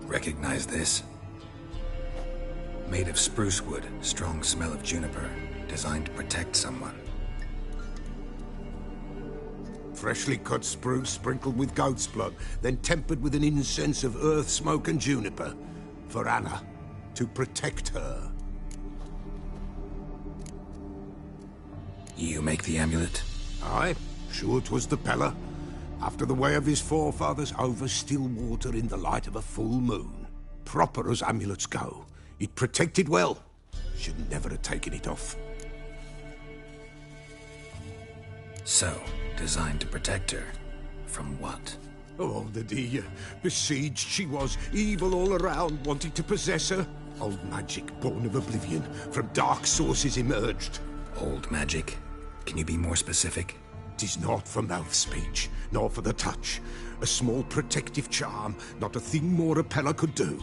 Recognize this? Made of spruce wood, strong smell of juniper, designed to protect someone. Freshly cut spruce sprinkled with goat's blood, then tempered with an incense of earth, smoke and juniper. For Anna, to protect her. You make the amulet? Aye, sure 'twas the Peller. After the way of his forefathers, over still water in the light of a full moon. Proper as amulets go. It protected well. Should never have taken it off. So, designed to protect her. From what? Oh, the dear. Besieged she was, evil all around, wanting to possess her. Old magic, born of oblivion, from dark sources emerged. Old magic? Can you be more specific? 'Tis not for mouth speech, nor for the touch. A small protective charm, not a thing more a Peller could do.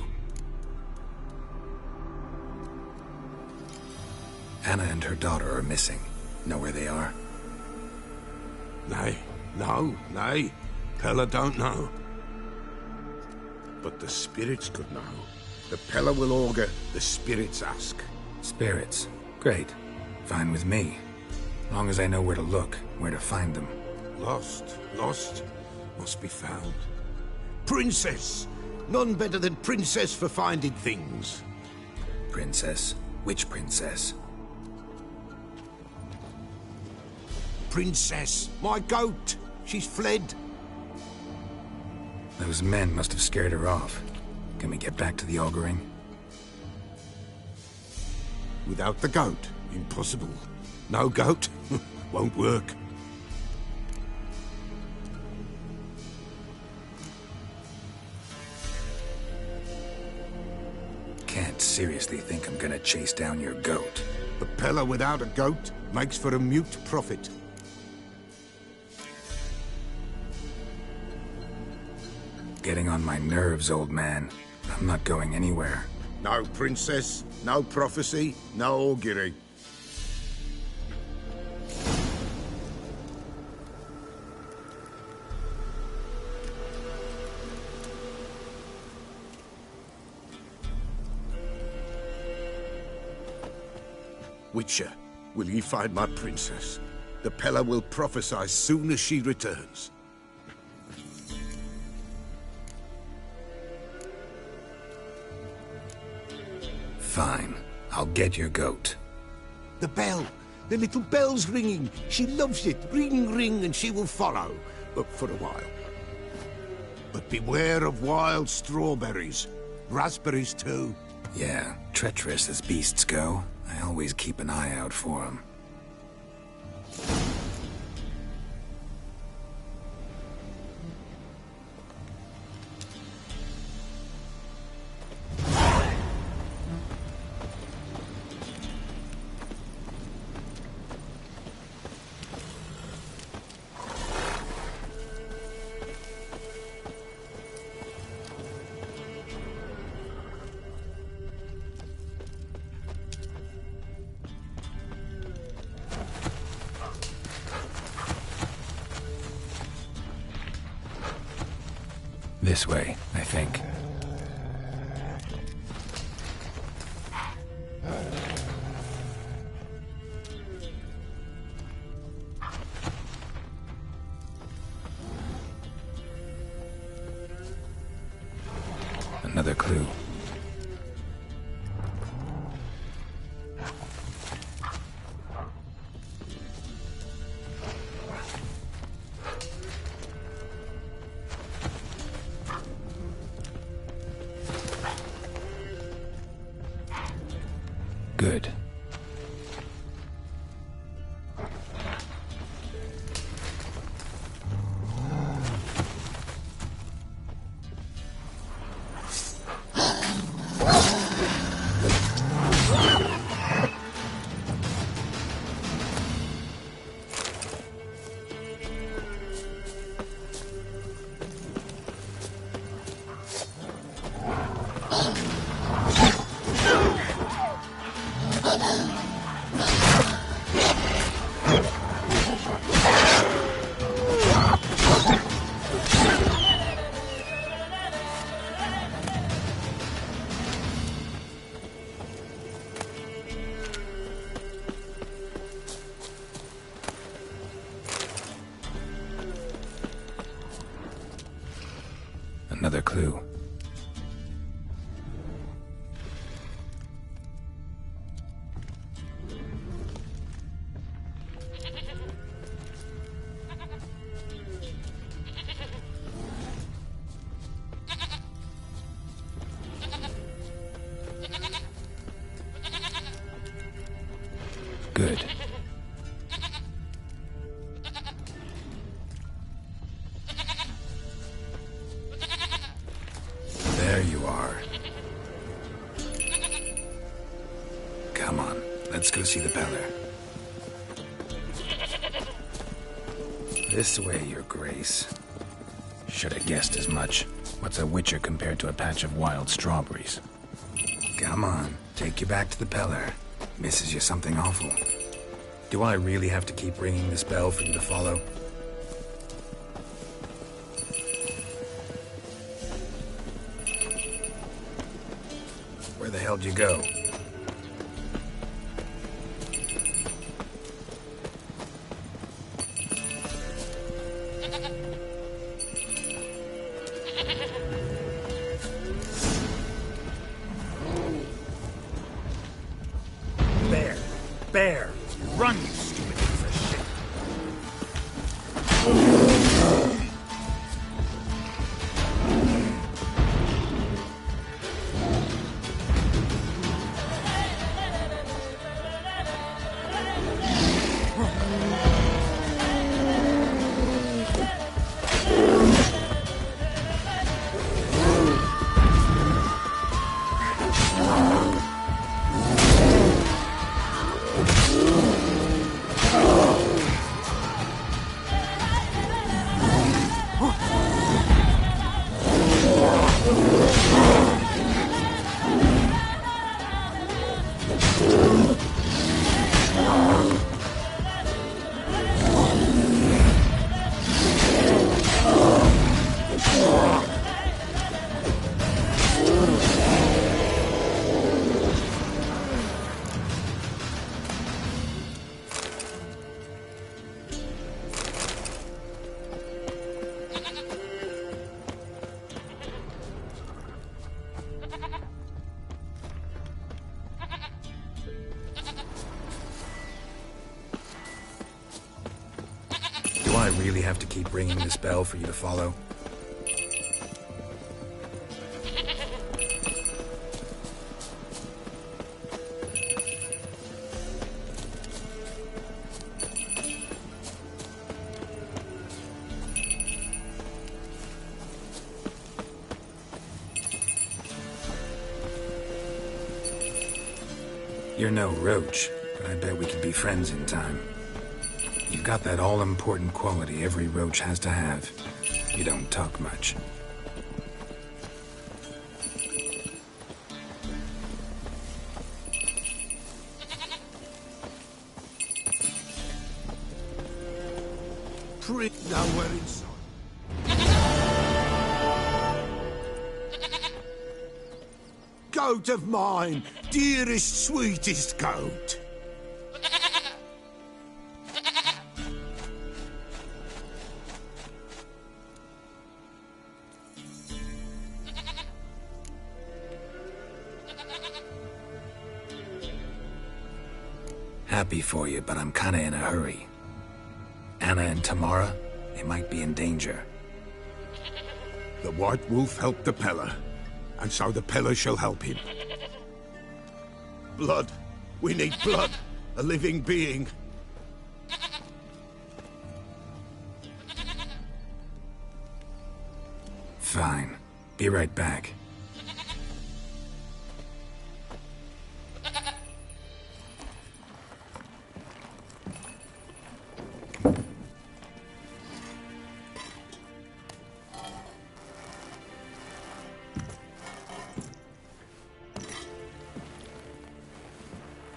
Anna and her daughter are missing. Know where they are? Nay, no, nay. Peller don't know. But the spirits could know. The Peller will augur, the spirits ask. Spirits? Great. Fine with me. Long as I know where to look, where to find them. Lost, must be found. Princess! None better than Princess for finding things. Princess? Which princess? Princess, my goat! She's fled. Those men must have scared her off. Can we get back to the auguring? Without the goat, impossible. No goat, won't work. Can't seriously think I'm gonna chase down your goat. The Peller without a goat makes for a mute prophet. Getting on my nerves, old man. I'm not going anywhere. No princess, no prophecy, no augury. Witcher, will ye find my princess? The Peller will prophesy soon as she returns. Fine. I'll get your goat. The bell! The little bell's ringing! She loves it! Ring, ring, and she will follow. For a while. But beware of wild strawberries. Raspberries, too. Yeah, treacherous as beasts go. I always keep an eye out for them. This way, I think. Another clue. Good. Another clue. Good. There you are. Come on, let's go see the Peller. This way, Your Grace. Should have guessed as much. What's a witcher compared to a patch of wild strawberries? Come on, take you back to the Peller. Misses you something awful. Do I really have to keep ringing this bell for you to follow? Where the hell did you go? Bear! Run, you stupid piece of shit! Do I really have to keep ringing this bell for you to follow? You're no roach, but I bet we could be friends in time. You've got that all-important quality every roach has to have. You don't talk much. Prick, now we're inside. Goat of mine, dearest, sweetest goat. Happy for you, but I'm kinda in a hurry. Anna and Tamara, they might be in danger. The White Wolf helped the Peller, and so the Peller shall help him. Blood, We need blood. A living being. Fine. Be right back.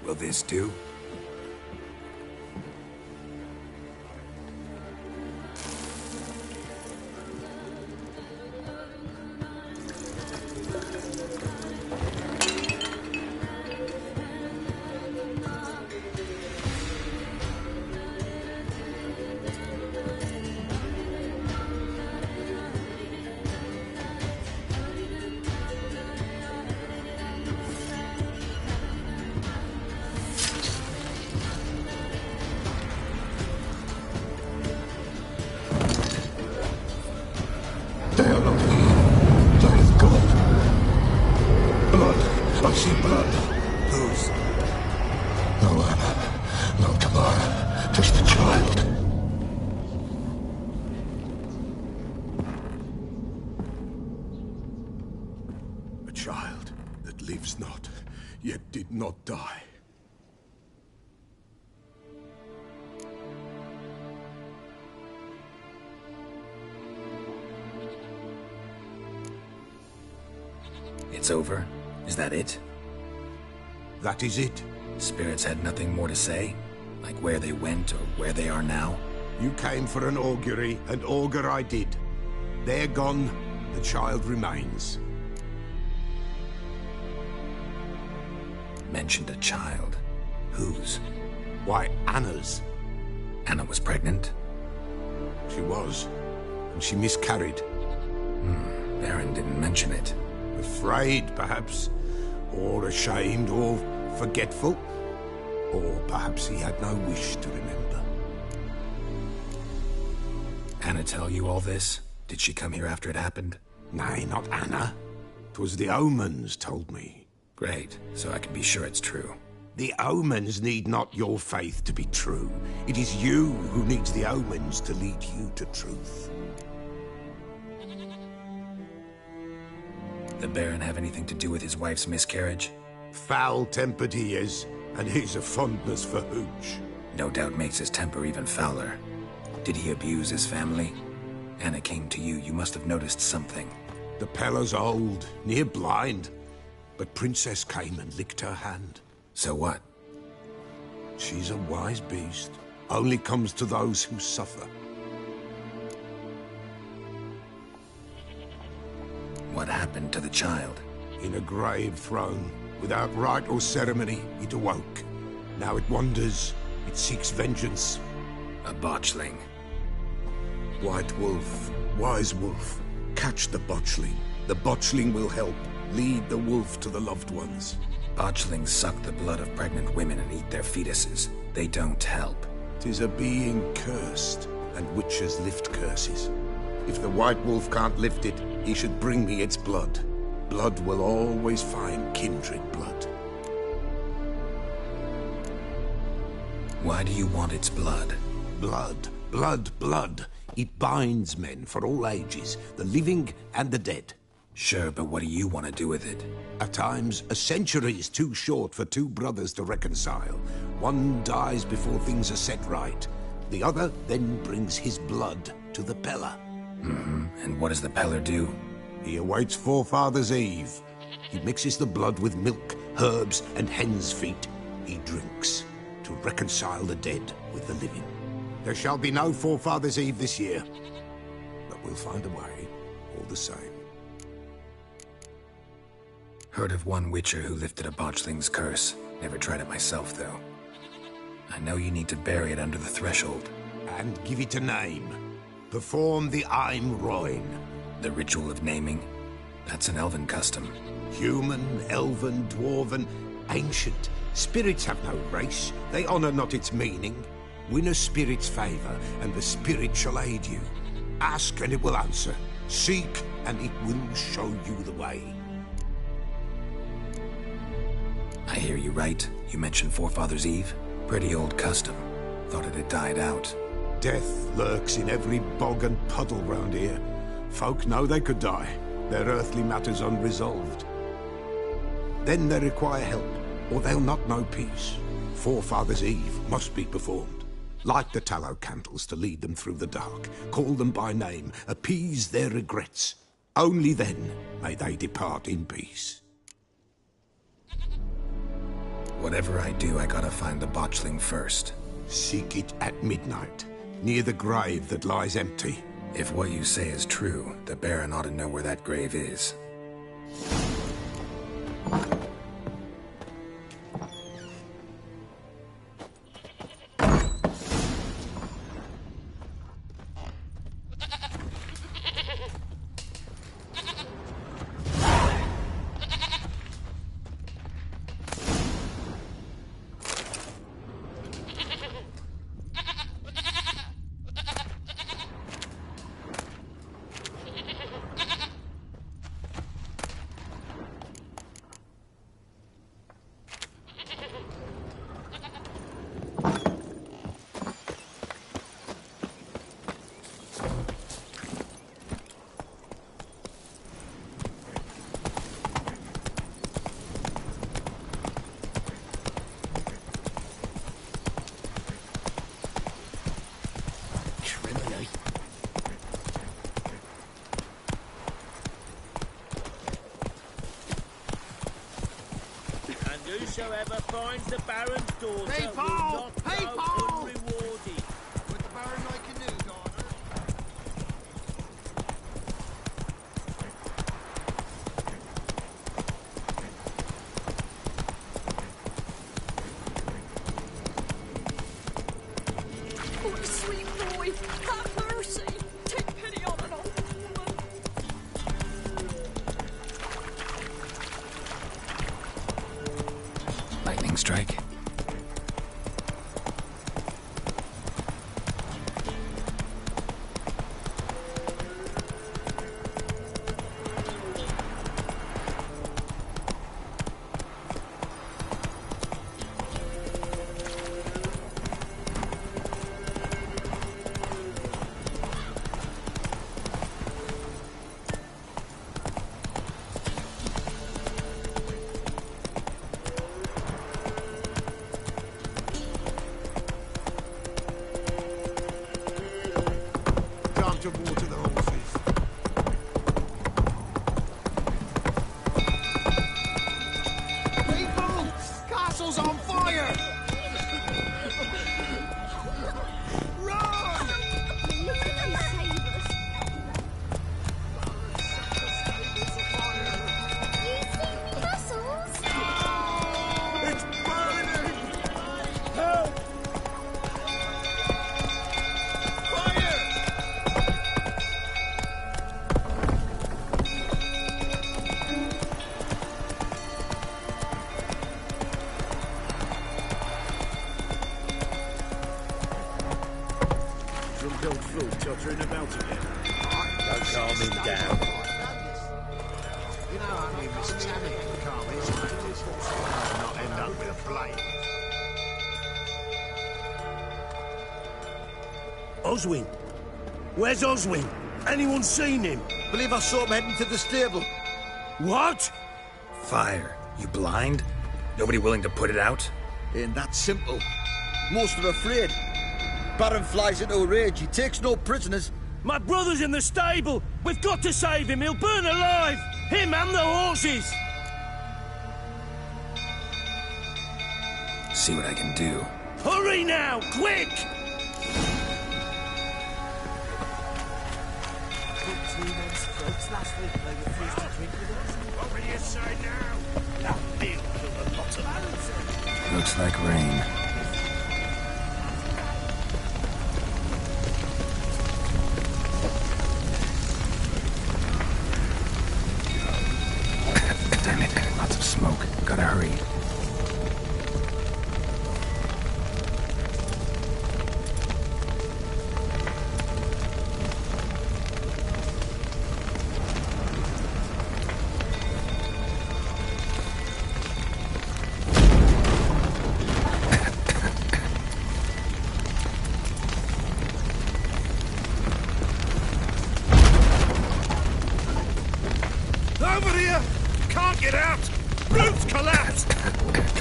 Will this do? I see blood. Whose? No Anna. No Tamara. Just the child. A child that lives not, yet did not die. It's over? Is that it? That is it. Spirits had nothing more to say? Like where they went or where they are now? You came for an augury, and augur I did. They're gone, the child remains. Mentioned a child. Whose? Why, Anna's. Anna was pregnant? She was, and she miscarried. Baron didn't mention it. Afraid, perhaps, or ashamed, or forgetful. Or perhaps he had no wish to remember. Anna tell you all this? Did she come here after it happened? Nay, not Anna. 'Twas the omens told me. Great, so I can be sure it's true. The omens need not your faith to be true. It is you who needs the omens to lead you to truth. The Baron have anything to do with his wife's miscarriage? Foul-tempered he is, and he's a fondness for hooch. No doubt makes his temper even fouler. Did he abuse his family? Anna came to you, you must have noticed something. The Pella's old, near blind, but Princess came and licked her hand. So what? She's a wise beast, only comes to those who suffer. What happened to the child? In a grave thrown, without rite or ceremony, it awoke. Now it wanders, it seeks vengeance. A botchling. White Wolf, wise wolf, catch the botchling. The botchling will help, lead the wolf to the loved ones. Botchlings suck the blood of pregnant women and eat their fetuses. They don't help. 'Tis a being cursed, and witches lift curses. If the White Wolf can't lift it, he should bring me its blood. Blood will always find kindred blood. Why do you want its blood? Blood, blood, blood. It binds men for all ages, the living and the dead. Sure, but what do you want to do with it? At times, a century is too short for two brothers to reconcile. One dies before things are set right. The other then brings his blood to the Pella. And what does the Peller do? He awaits Forefathers' Eve. He mixes the blood with milk, herbs, and hen's feet. He drinks to reconcile the dead with the living. There shall be no Forefathers' Eve this year, but we'll find a way, all the same. Heard of one witcher who lifted a botchling's curse. Never tried it myself, though. I know you need to bury it under the threshold. And give it a name. Perform the Aim Roin. The ritual of naming? That's an elven custom. Human, elven, dwarven, ancient. Spirits have no race. They honor not its meaning. Win a spirit's favor, and the spirit shall aid you. Ask, and it will answer. Seek, and it will show you the way. I hear you right. You mentioned Forefathers' Eve? Pretty old custom. Thought it had died out. Death lurks in every bog and puddle round here. Folk know they could die, their earthly matters unresolved. Then they require help, or they'll not know peace. Forefathers' Eve must be performed. Light the tallow candles to lead them through the dark. Call them by name, appease their regrets. Only then may they depart in peace. Whatever I do, I gotta find the botchling first. Seek it at midnight, near the grave that lies empty. If what you say is true, the Baron ought to know where that grave is. Whosoever finds the Baron's daughter Hey, will Paul! not Hey, go Paul! unrewarded. With the Baron like a new daughter. Oh, sweet boy, have mercy. Take pity on an old woman. Lightning strike. Time to water the horses. People! Castle's on fire! Run! It's burning! Help! Fire! Drunk old fool tottering about again. Don't calm him down. You know only Miss Tammy can calm his matters. Not end up with a blade. Oswin! Where's Oswin? Anyone seen him? Believe I saw him heading to the stable. What? Fire. You blind? Nobody willing to put it out? Ain't that simple. Most are afraid. Baron flies into a rage. He takes no prisoners. My brother's in the stable! We've got to save him! He'll burn alive! Him and the horses! See what I can do. Hurry now! Quick! Two men's throats last week they refused to drink with us. What will you say now? That bill killed a lot of animals. Looks like rain. Damn it, lots of smoke. Gotta hurry.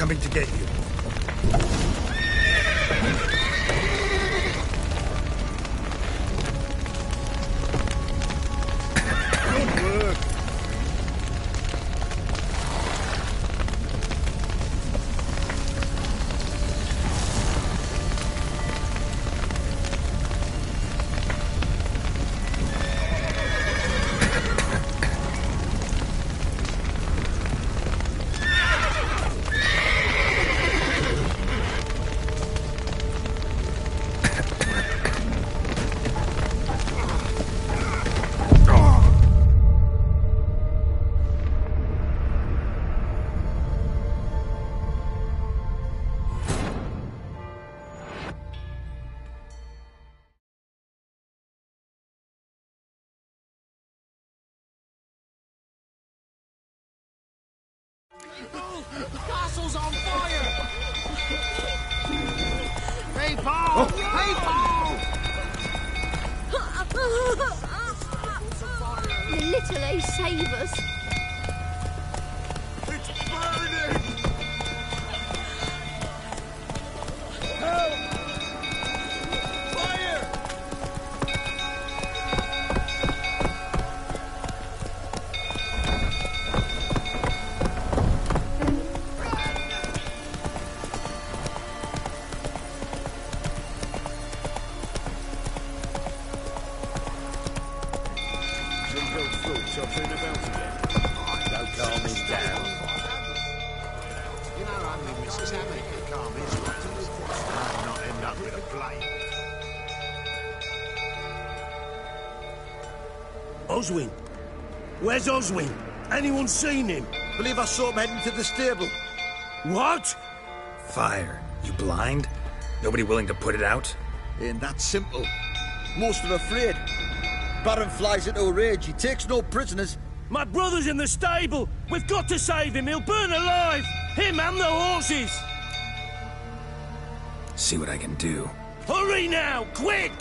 coming to get you. Good work. The castle's on fire! Hey, Paul! Hey, Paul! The little ace save us. It's burning! Help! Fire! Topping about again. Don't calm him down. You know only Mrs. Hammock can calm his wrath. I'd not end up with a blade. Oswin? Where's Oswin? Anyone seen him? Believe I saw him heading to the stable. What? Fire. You blind? Nobody willing to put it out? Ain't that simple. Most are afraid. Baron flies into a rage. He takes no prisoners. My brother's in the stable. We've got to save him. He'll burn alive. Him and the horses. See what I can do. Hurry now, quick!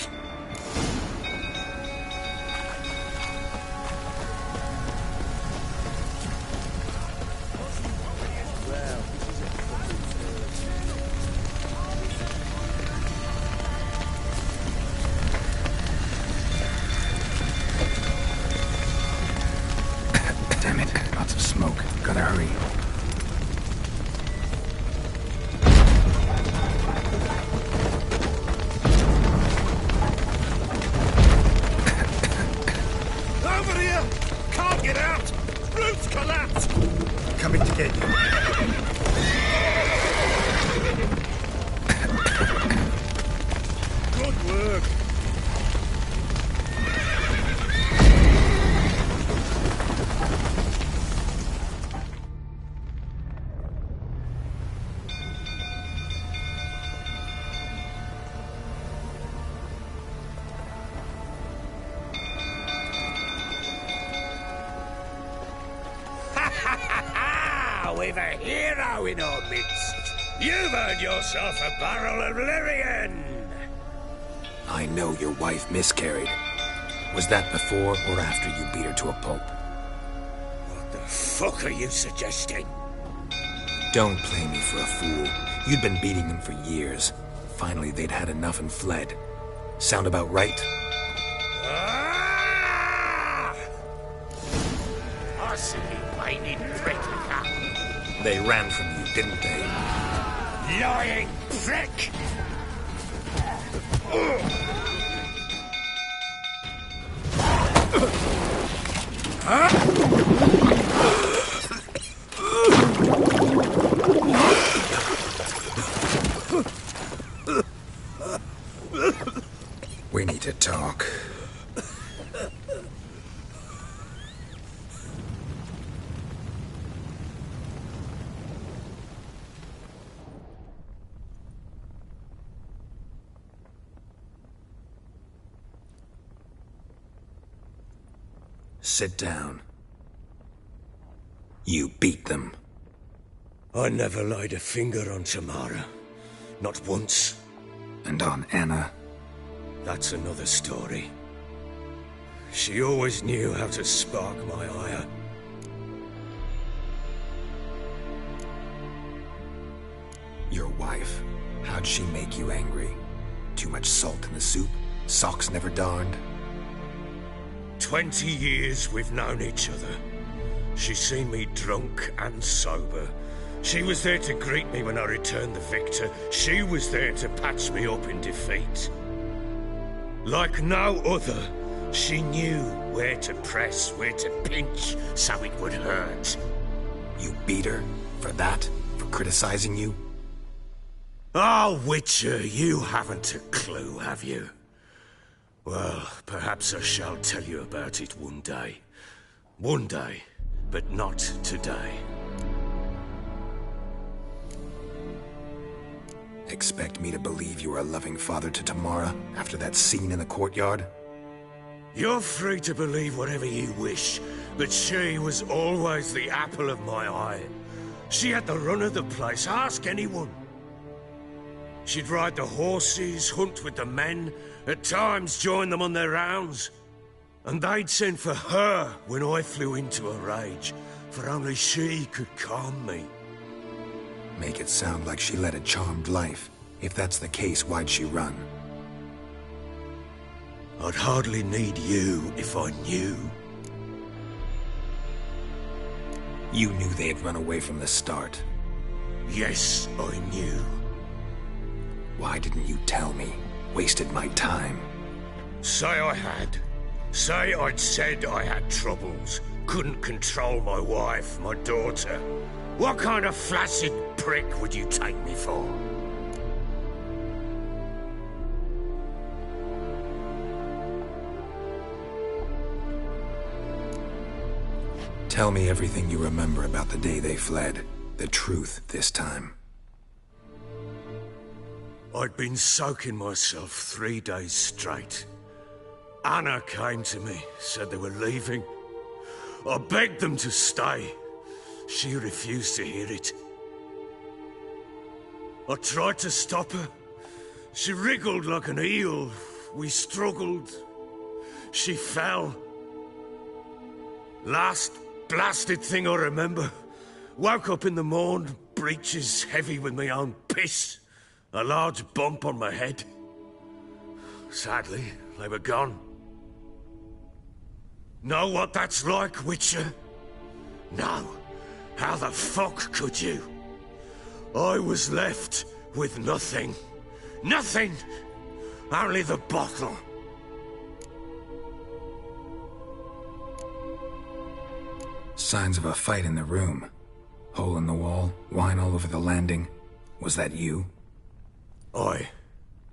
Damn it, lots of smoke. Gotta hurry. Over here! Can't get out! Roof's collapsed! Coming to get you. Good work. We've a hero in our midst. You've earned yourself a barrel of Lyrian. I know your wife miscarried. Was that before or after you beat her to a pulp? What the fuck are you suggesting? Don't play me for a fool. You'd been beating them for years. Finally, they'd had enough and fled. Sound about right? Ah! I see you whining prick. They ran from you, didn't they? Lying prick! We need to talk. Sit down. You beat them. I never laid a finger on Tamara. Not once. And on Anna? That's another story. She always knew how to spark my ire. Your wife. How'd she make you angry? Too much salt in the soup? Socks never darned? 20 years we've known each other. She's seen me drunk and sober. She was there to greet me when I returned the victor. She was there to patch me up in defeat. Like no other, she knew where to press, where to pinch, so it would hurt. You beat her? For that? For criticizing you? Oh, Witcher, you haven't a clue, have you? Well, perhaps I shall tell you about it one day. One day, but not today. Expect me to believe you are a loving father to Tamara after that scene in the courtyard? You're free to believe whatever you wish, but she was always the apple of my eye. She had the run of the place, ask anyone. She'd ride the horses, hunt with the men, at times join them on their rounds. And they'd send for her when I flew into a rage, for only she could calm me. Make it sound like she led a charmed life. If that's the case, why'd she run? I'd hardly need you if I knew. You knew they'd run away from the start. Yes, I knew. Why didn't you tell me? Wasted my time. Say I had. Say I'd said I had troubles. Couldn't control my wife, my daughter. What kind of flaccid prick would you take me for? Tell me everything you remember about the day they fled. The truth this time. I'd been soaking myself 3 days straight. Anna came to me, said they were leaving. I begged them to stay. She refused to hear it. I tried to stop her. She wriggled like an eel. We struggled. She fell. Last blasted thing I remember. Woke up in the morn, breeches heavy with my own piss. A large bump on my head. Sadly, they were gone. Know what that's like, Witcher? No. How the fuck could you? I was left with nothing. Nothing! Only the bottle. Signs of a fight in the room. Hole in the wall, wine all over the landing. Was that you? Aye.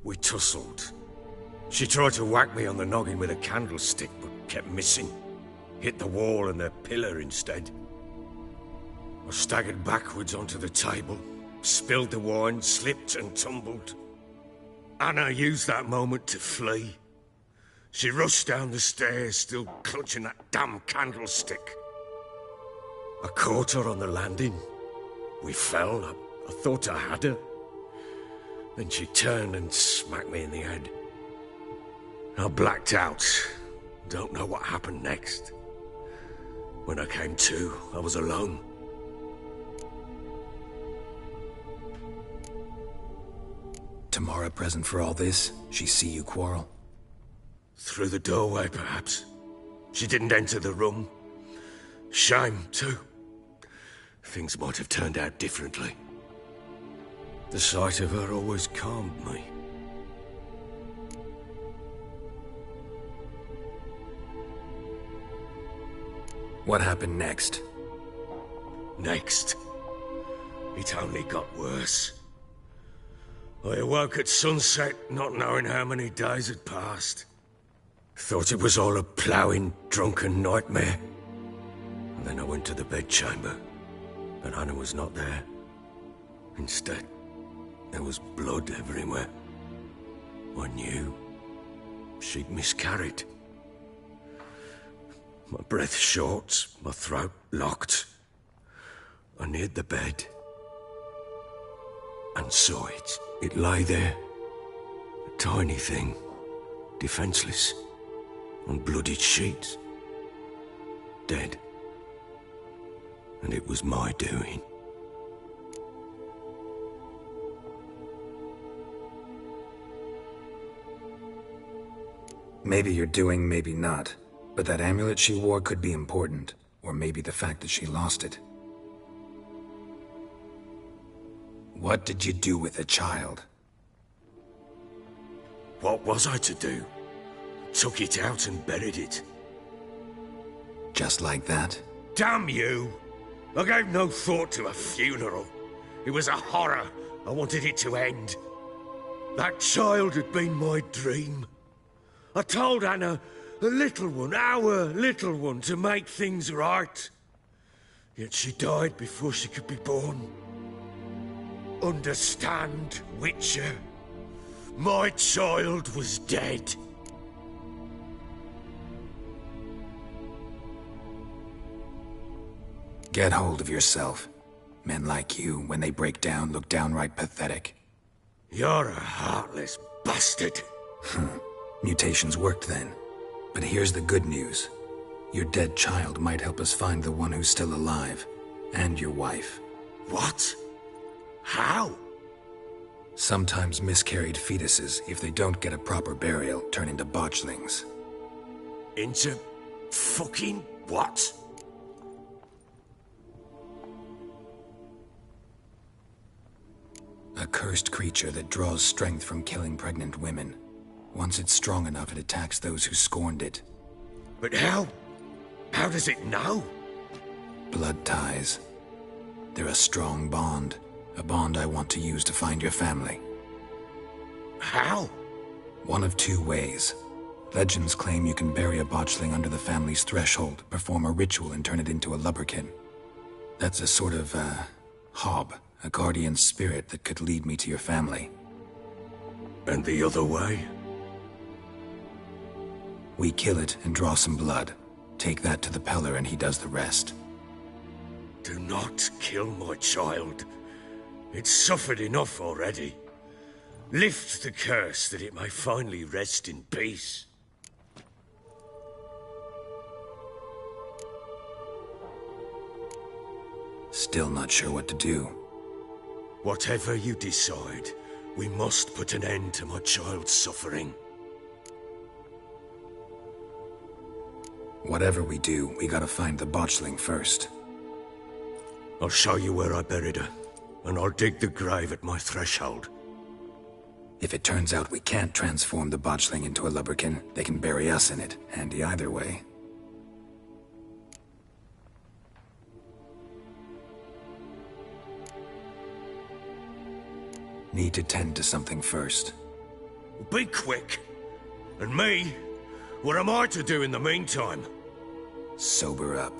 We tussled. She tried to whack me on the noggin with a candlestick, but kept missing. Hit the wall and the pillar instead. I staggered backwards onto the table, spilled the wine, slipped and tumbled. Anna used that moment to flee. She rushed down the stairs, still clutching that damn candlestick. I caught her on the landing. We fell. I thought I had her. Then she turned and smacked me in the head. I blacked out. Don't know what happened next. When I came to, I was alone. Tamara present for all this? She see you quarrel? Through the doorway, perhaps. She didn't enter the room. Shame, too. Things might have turned out differently. The sight of her always calmed me. What happened next? Next? It only got worse. I awoke at sunset, not knowing how many days had passed. Thought it was all a ploughing, drunken nightmare. And then I went to the bedchamber, but Anna was not there. Instead, there was blood everywhere. I knew she'd miscarried. My breath short, my throat locked. I neared the bed and saw it. It lay there, a tiny thing, defenseless, on bloodied sheets, dead. And it was my doing. Maybe you're doing, maybe not. But that amulet she wore could be important. Or maybe the fact that she lost it. What did you do with the child? What was I to do? Took it out and buried it. Just like that? Damn you! I gave no thought to a funeral. It was a horror. I wanted it to end. That child had been my dream. I told Anna, the little one, our little one, to make things right. Yet she died before she could be born. Understand, Witcher? My child was dead. Get hold of yourself. Men like you, when they break down, look downright pathetic. You're a heartless bastard. Mutations worked then. But here's the good news. Your dead child might help us find the one who's still alive. And your wife. What? How? Sometimes miscarried fetuses, if they don't get a proper burial, turn into botchlings. Into fucking what? A cursed creature that draws strength from killing pregnant women. Once it's strong enough, it attacks those who scorned it. But how? How does it know? Blood ties. They're a strong bond. A bond I want to use to find your family. How? One of two ways. Legends claim you can bury a botchling under the family's threshold, perform a ritual, and turn it into a lubberkin. That's a sort of, hob. A guardian spirit that could lead me to your family. And the other way? We kill it and draw some blood. Take that to the Peller and he does the rest. Do not kill my child. It's suffered enough already. Lift the curse that it may finally rest in peace. Still not sure what to do. Whatever you decide, we must put an end to my child's suffering. Whatever we do, we gotta find the botchling first. I'll show you where I buried her, and I'll dig the grave at my threshold. If it turns out we can't transform the botchling into a lubberkin, they can bury us in it. Handy either way. Need to tend to something first. Be quick. And me? What am I to do in the meantime? Sober up.